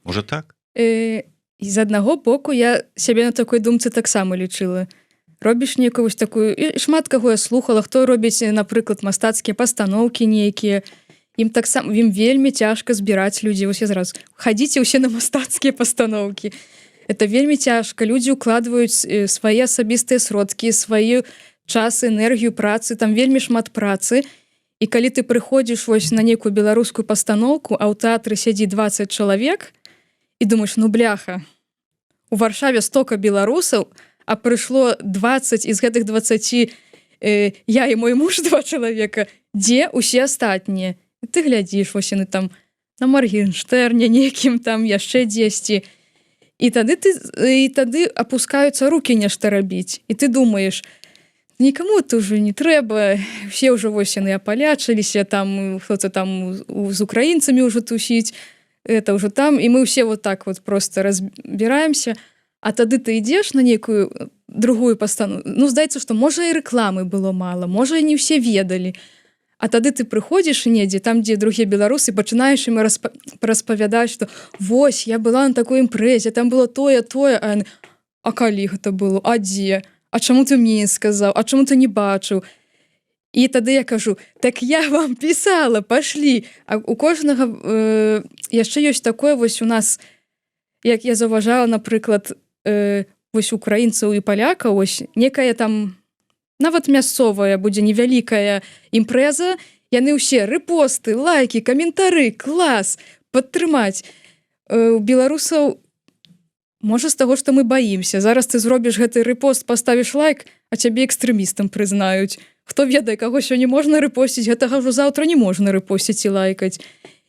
Можа так? З аднаго боку я сябе на такой думцы таксама лічыла. Робіш нейкую такую, і шмат каго я слухала, хто робіць, напрыклад, мастацкія пастаноўкі нейкія, ім таксама ім вельмі цяжка збіраць людзей. Вось я зразу, хадзіце ўсе на мастацкія пастаноўкі. Это вельмі цяжка. Людзі ўкладваюць свае асабістыя сродкі, сваю час, энергію працы, там вельмі шмат працы. І калі ты прыходзіш вось на нейкую беларускую пастаноўку, а ў тэатры сядзі 20 чалавек, і думаеш, ну бляха, у Варшаве стока беларусаў, а прыйшло 20, і з гэтых 20 я і мой муж 2 чалавека, дзе усе астатнія? І ты глядзіш, вось яны там на Маргенштерне нейкім там яшчэ дзесьці. І тады апускаюцца рукі нешта рабіць. І ты думаеш, нікаму это ўжо не трэба, все ўжо вось яны апалячыліся, там хто-то там з украінцамі ўжо тусіць, это ўжо там, і мы ўсе вот так вот просто разбіраемся. А тады ты ідзеш на нейкую другую пастану. Ну, здаецца, што можа і рэкламы было мала, можа і не ўсе ведалі. А тады ты прыходзіш недзе, там, дзе другія беларусы, пачынаеш ім распавядаць, што вось, я была на такой імпрэзе, там было тое, а калі гэта было? А дзе? А чаму ты мне не сказаў? А чаму ты не бачыў? І тады я кажу, так я вам пісала, пашлі. А у кожнага яшчэ ёсць такое, вось у нас, як я заўважала, напрыклад, вось украінцаў і палякаў, вось некая там нават мясцовая будзе невялікая імпрэза, яны ўсе рэпосты, лайкі, каментары, клас, падтрымаць. У беларусаў можа з таго, што мы баімся. Зараз ты зробіш гэты рэпост, паставіш лайк, а цябе экстрэмістам прызнаюць. Хто ведае, каго сёння можна рэпосціць, гэтага ўжо заўтра не можна рэпосціць і лайкаць.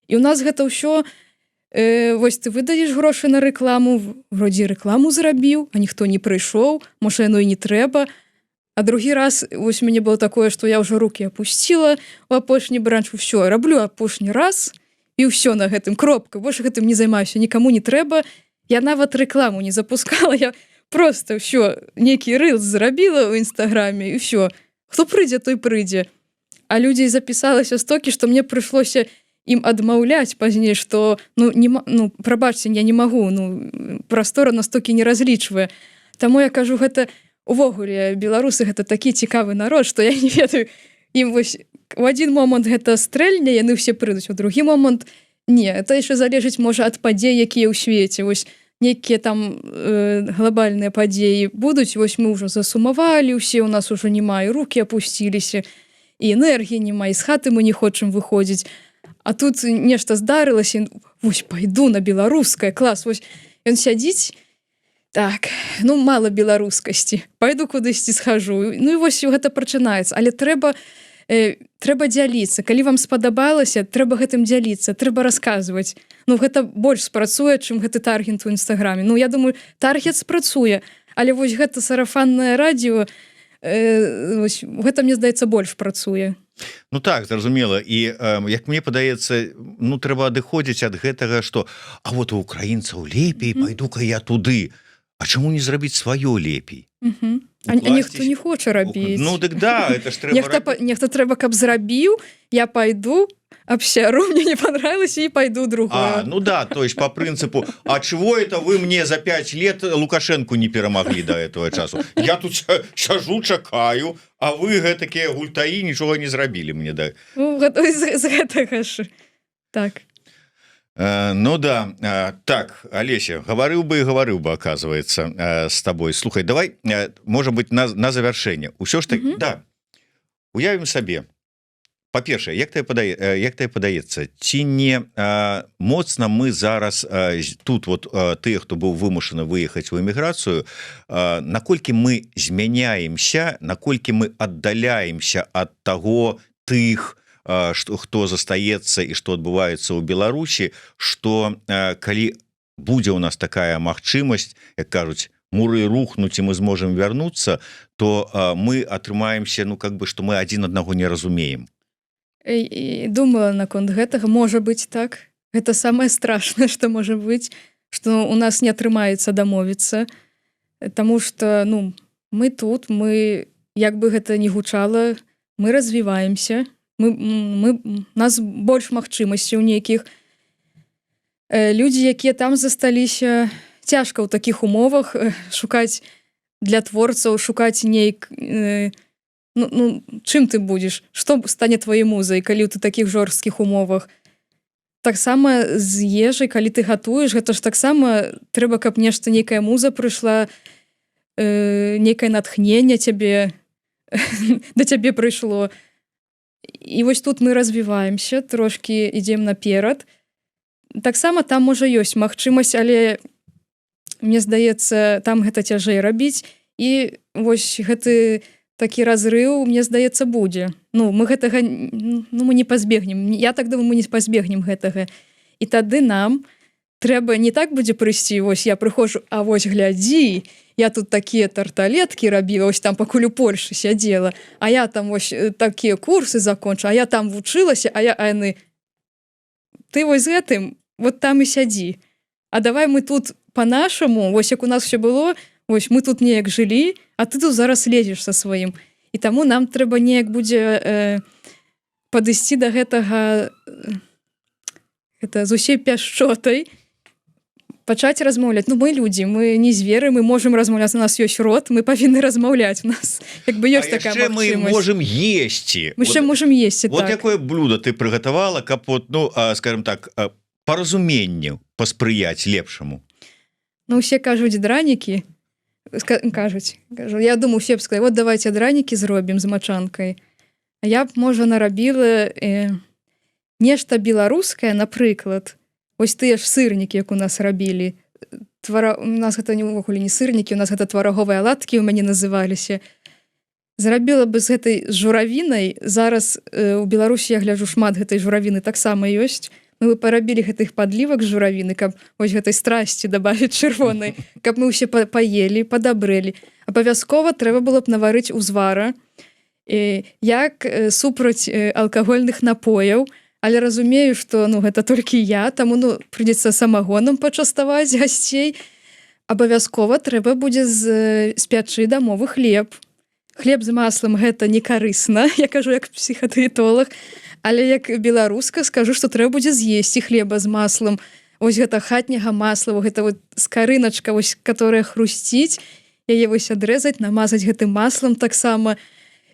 І ў нас гэта ўсё вось ты выдаеш грошы на рэкламу, вроде рэкламу зрабіў, а ніхто не прыйшоў, можа яно і не трэба. А другі раз вось мяне было такое, што я ўжо рукі апусціла у апошні бранч, ўсё, раблю апошні раз і ўсё на гэтым, кропка, больш гэтым не займаюся, нікаму не трэба. Я нават рэкламу не запускала, я просто ўсё, нейкі рылс зрабіла ў інстаграме і ўсё. Хто прыйдзе, той прыйдзе. А людзей запісалася стокі, што мне прыйшлося ім адмаўляць пазней, што прабачце, я не магу, прастора настолькі не разлічвае. Таму я кажу, гэта увогуле беларусы гэта такі цікавы народ, што я не ведаю, ім вось у адзін момант гэта стрэльня, яны ўсе прыйдуць, у другі момант не, это яшчэ залежыць можа ад падзей, якія ў свеце, вось нейкія там глобальныя падзеі будуць, вось мы ўжо засумавалі, усе у нас ужо няма, і рукі апусціліся, і энергіі няма, і з хаты мы не хочам выходзіць. А тут нешта здарылася, вось пайду на беларускае, клас, вось ён сядзіць, так, мала беларускасці, пайду кудысьці схожу, і вось гэта прачынаецца, але трэба дзяліцца, калі вам спадабалася, трэба гэтым дзяліцца, трэба расказваць. Гэта больш спрацуе, чым гэты таргет у інстаграме. Я думаю, таргет спрацуе, але вось гэта сарафаннае радыё, гэта, мне здаецца, больш працуе. Ну так, зразумела. І як мне падаецца, трэба адыходзіць ад гэтага, што а вот у украінцаў лепей, пайду-ка я туды. А чаму не зрабіць сваё лепей? А ніхто не хоча рабіць. Дык да, это ж трэба... Нехта трэба, каб зрабіў, я пайду, обсяру, мне не понравилось, и пойду другое. Да, то есть по принципу, а чего это вы мне за 5 лет Лукашенко не перемогли до этого часу? Я тут сажу, чакаю, а вы гэтакія гультаі нічога не зрабілі мне, да? З гэтага ж. Так. Ну да, так, Олеся, говорил бы, оказывается, с тобой. Слухай, давай, может быть, на завершение. Усё ж таки, да, уявім сабе. Па-першае, як тебе падаецца, ці не моцна мы зараз тут вот тыя, хто быў вымушаны выехаць у эміграцыю, наколькі мы змяняемся, наколькі мы аддаляемся ад таго тых, хто застаецца і што адбываецца ў Беларусі, што калі будзе ў нас такая магчымасць, як кажуць, муры рухнуць і мы зможам вярнуцца, то мы атрымаемся, ну как бы, што мы адзін аднаго не разумеем. І думала наконт гэтага, можа быць так. Гэта самае страшнае, што можа быць, што у нас не атрымаецца дамовіцца, таму што ну, мы тут, мы, як бы гэта не гучала, мы развіваемся, у нас больш магчымасцяў нейкіх. Людзі, якія там засталіся, цяжка ў такіх умовах шукаць для творцаў, шукаць нейк... Ну, чым ты будзеш? Што стане твоей музай, калі ты такіх жорсткіх умовах? Таксама з ежай, калі ты гатуеш, гэта ж таксама трэба, каб нешта, нейкая муза прыйшла, нейкае натхненне да цябе прыйшло. І вось тут мы развіваемся, трошкі ідзем наперад. Таксама там, можа, ёсць магчымасць, але мне здаецца, там гэта цяжэй рабіць. І вось гэты такі разрыў, мне здаецца, будзе. Ну, мы гэтага, мы не пазбегнем. Я так думаю, мы не пазбегнем гэтага. І тады нам трэба не так будзе прыйсці, вось я прыходжу, а вось глядзі, я тут такія тарталеткі рабіла, вось там пакуль у Польшы сядзела, а я там вось такія курсы закончу, а я там вучылася, а яны... Ты вось з гэтым, вот там і сядзі. А давай мы тут па-нашаму, вось як у нас все было, вось мы тут неяк жылі, а ты тут зараз лезеш са сваім. І таму нам трэба неяк будзе падысці да гэтага з усей пяшчотай, пачаць размаўляць. Ну, мы людзі, мы не зверы, мы можам размаўляць, у нас ёсць рот, мы павінны размаўляць, у нас як бы ёсць такая магчымасць. Мы можам есці. Мы яшчэ можам есці, вот так. Вот якое блюдо ты прыгатавала, каб вот, ну, скажем так, па разуменню паспрыяць лепшаму? Ну, усе кажуць дранікі, кажуць. Я думаю, усе б сказалі, вот давайте дранікі зробім з мачанкай. А я б, можа, нарабіла нешта беларускае, напрыклад. Вось тыя ж сырнікі, як у нас рабілі. У нас гэта увогуле не сырнікі, у нас гэта твараговыя аладкі ў мяне называліся. Зрабіла бы з гэтай журавінай. Зараз у Беларусі, я гляджу, шмат гэтай журавіны таксама ёсць. Мы бы парабілі гэтых падлівак з журавіны, каб вось гэтай страсці дабавіць чырвонай, каб мы ўсе паелі, падабрэлі. Абавязкова трэба было б наварыць узвара, як супраць алкагольных напояў, але разумею, што ну, гэта толькі я, таму ну, прыйдзецца самагонам пачаставаць гасцей. Абавязкова трэба будзе спячы дамовы хлеб. Хлеб з маслам гэта не карысна, я кажу як псіхатыетолог, але як беларуска скажу, што трэба будзе з'есці хлеба з маслам. Вось гэта хатняга масла, гэта вот скарыначка, вось, которая хрусціць, яе вось адрэзаць, намазаць гэтым маслам таксама.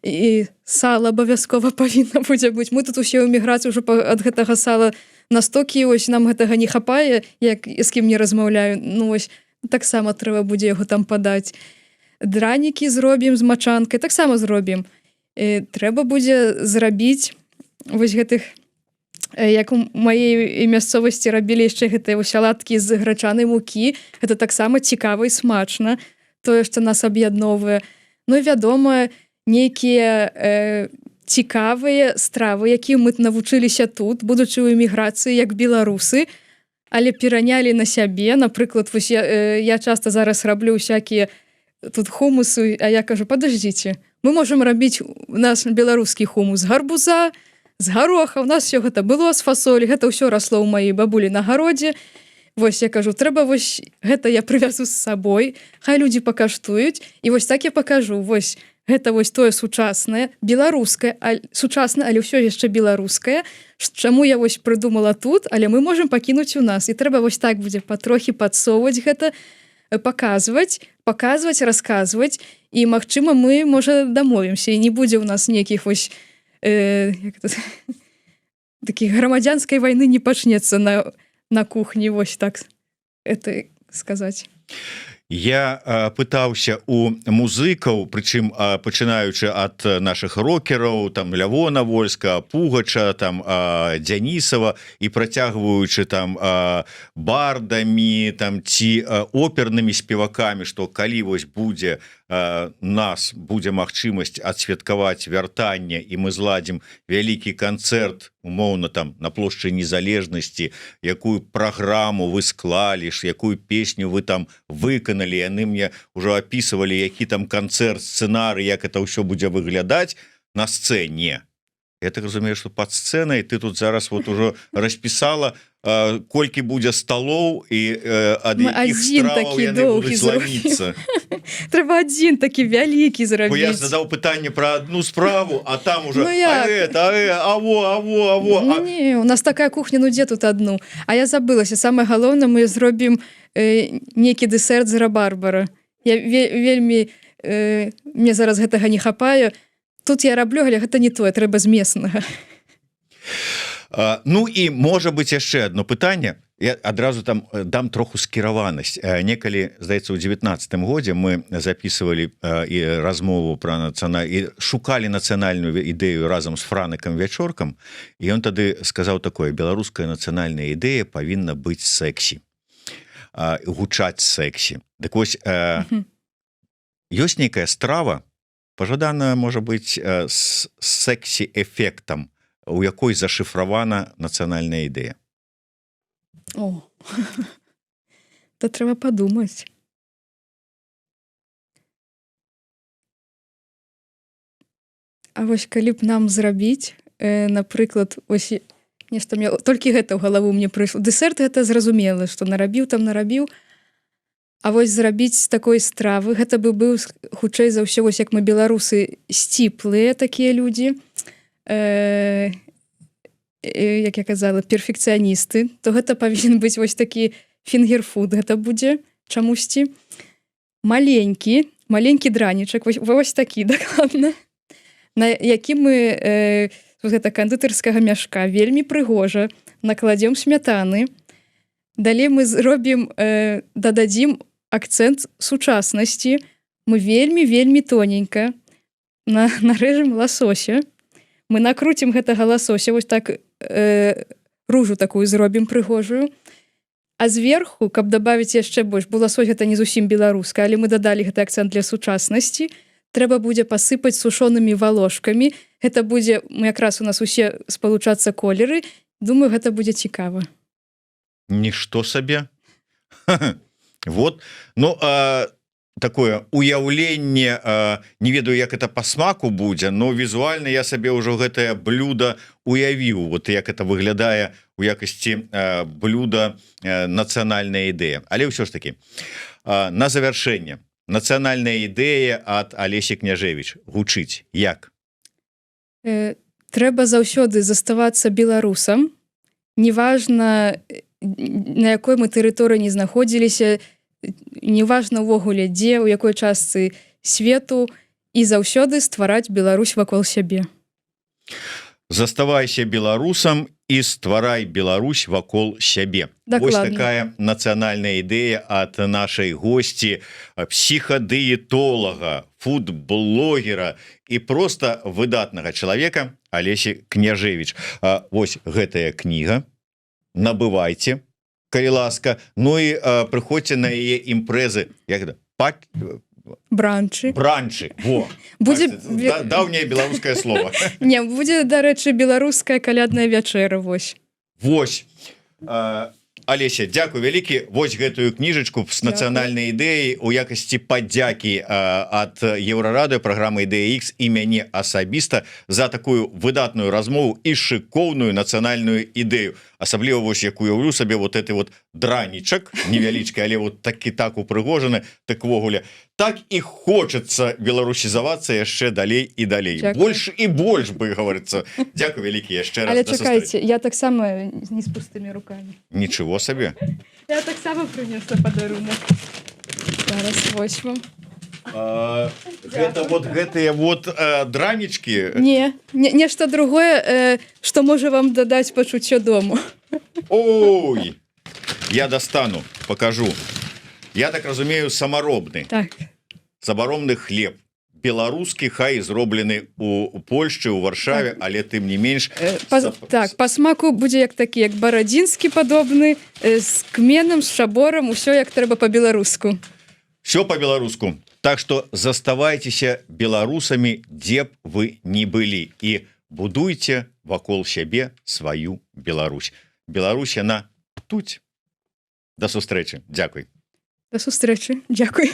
І сала абавязкова павінна будзе быць. Мы тут усе ў эміграцыі ўжо ад гэтага сала настолькі, вось нам гэтага не хапае, як з кім не размаўляю. Ну вось таксама трэба будзе яго там падаць. Дранікі зробім з мачанкай, таксама зробім. Трэба будзе зрабіць вось гэтых, як у маёй мясцовасці рабілі яшчэ гэтыя вось аладкі з грачанай мукі. Гэта таксама цікава і смачна, тое, што нас аб'ядноўвае. Ну і вядома, нейкія цікавыя стравы, якія мы навучыліся тут, будучы ў эміграцыі як беларусы, але перанялі на сябе. Напрыклад, вось я часта зараз раблю всякія тут хумусы, а я кажу, подождите, мы можам рабіць наш беларускі хумус з гарбуза, з гароха, у нас все гэта было з фасолі, гэта ўсё расло ў маёй бабулі на гародзе. Вось я кажу, трэба вось гэта я прывязу з сабой, хай людзі пакаштуюць, і вось так я пакажу, вось гэта вось тое сучаснае, беларускае, сучаснае, але ўсё яшчэ беларускае, чаму я вось прыдумала тут, але мы можам пакінуць у нас, і трэба вось так будзе патрохі падсоўваць гэта, паказваць, расказваць, і магчыма мы, можа, дамовімся, і не будзе ў нас нейкіх вось такіх грамадзянскай вайны не пачнецца на кухні, вось так это сказаць. Я пытаўся у музыкаў, прычым пачынаючы ад наших рокераў, там Лявона Вольска, Пугача, там Дзянісава і працягваючы там бардамі, там ці опернымі спевакамі, што калі вось будзе нас будзе магчымасць адсвяткаваць вяртанне і мы зладзім вялікі канцэрт умоўна там на плошчы Незалежнасці, якую праграму вы склалі ж, якую песню вы там выканалі, яны мне ўжо апісвалі, які там канцэрт, сцэнарый, як это ўсё будзе выглядаць на сцэне. Я так разумею, што пад сцэнай ты тут зараз вот ужо распісала, колькі будзе сталоў і ад якіх страваў яны будуць славіцца. Трэба адзін такі вялікі Бо я зрабіць. задаў пытанне пра адну справу, а там уже Ну як? аво. Не, у нас такая кухня, ну дзе тут адну? А я забылася, самае галоўнае, мы зробім нейкі дэсерт з рабарбара. Я вельмі мне зараз гэтага не хапае. Тут я раблю, але гэта не тое, трэба з меснага. Ну і можа быць яшчэ одно пытанне. Я адразу там дам троху скіраванасць. Некалі, здаецца, у 19 годзе мы записывалі і размову пра і шукалі нацыянальную ідэю разам з Франыкам Вячоркам, і ён тады сказаў такое: беларуская нацыянальная ідэя павінна быць сэксі, гучаць сэксі. Дык вось ёсць нейкая страва, пажадана можа быць з сэксі-эфектам, у якой зашыфравана нацыянальная ідэя. О, то трэба падумаць. А вось калі б нам зрабіць, напрыклад, ось нешта мне толькі гэта ў галаву мне прыйшло. Дэсерт гэта зразумела, што нарабіў. А вось зрабіць з такой стравы, гэта бы быў хутчэй за ўсё, вось як мы беларусы сціплыя такія людзі, як я казала, перфекцыяністы, то гэта павінен быць вось такі фінгерфуд, гэта будзе чамусьці. Маленькі дранічак, вось такі, дакладна, на які мы гэта кандытарскага мяшка, вельмі прыгожа, накладзем смятаны. Далей мы зробім, дададзім акцэнт сучаснасці, мы вельмі тоненька нарэжем ласося, мы накруцім гэтага ласося, вось так ружу такую зробім прыгожую, а зверху, каб дабавіць яшчэ больш, бо ласось гэта не зусім беларуска, але мы дадалі гэты акцэнт для сучаснасці, трэба будзе пасыпаць сушонымі валошкамі, гэта будзе, якраз у нас усе спалучацца колеры, думаю, гэта будзе цікава. Нішто сабе. Вот, ну, такое уяўленне, не ведаю, як это па смаку будзе, но візуальна я сабе ўжо гэтае блюдо уявіў, вот як это выглядае у якасці блюда нацыянальная ідэя. Але ўсё ж таки, на завяршэнне, нацыянальная ідэя ад Алесі Княжевіч гучыць як? Трэба заўсёды заставацца беларусам, неважна, на якой мы тэрыторыі не знаходзіліся, неважна ўвогуле дзе, у якой частцы свету, і заўсёды ствараць Беларусь вакол сябе. Заставайся беларусам і стварай Беларусь вакол сябе. Дакладна. Вось такая нацыянальная ідэя ад нашай госці, псіхадыетолага, фуд-блогера і проста выдатнага чалавека Алесі Княжевіч. Вось гэтая кніга, набывайце, калі ласка, ну і прыходзьце на яе імпрэзы, як гэта? Бранчы. Во. Будзе... Даўняе беларускае слово. Не, будзе, дарэчы, беларуская калядная вячэра, вось. Вось. Алеся, дзякуй вялікі. Вось гэтую кніжачку з нацыянальнай ідэяй у якасці падзякі ад Еўрарадыё, праграмы Ідэя Х і мяне асабіста за такую выдатную размову і шыкоўную нацыянальную ідэю. Асабліва вось як уяўлю сабе вот гэты вот дранічак невялічкі, але вот так упрыгожаны, так ввогуле. Так і хочацца беларусізавацца яшчэ далей і далей. Дякую. Больш і больш, бы говорится. Дзякуй вялікі яшчэ раз. Але чакайце, я таксама не з пустымі рукамі. Нічого сабе. Я таксама прынесла падарунак. Зараз вось вам. Гэта вот гэтыя вот дранічкі. Не, нешта другое, што можа вам дадаць пачуццё дому. Ой, я достану, покажу. Я так разумею, самаробны. Так. Самаробны хлеб. Беларускі, хай зроблены у Польшчы, у Варшаве, але тым не менш... Так, па смаку будзе як такі, як барадзінскі падобны, з кменам, з шаборам, усё як трэба па-беларуску. Все по-беларуску. Так что заставайцеся беларусамі, дзе б вы не былі, і будуйце вакол сябе сваю Беларусь. Беларусь, яна тут. До сустрэчы. Дзякуй. До сустрэчы. Дзякуй.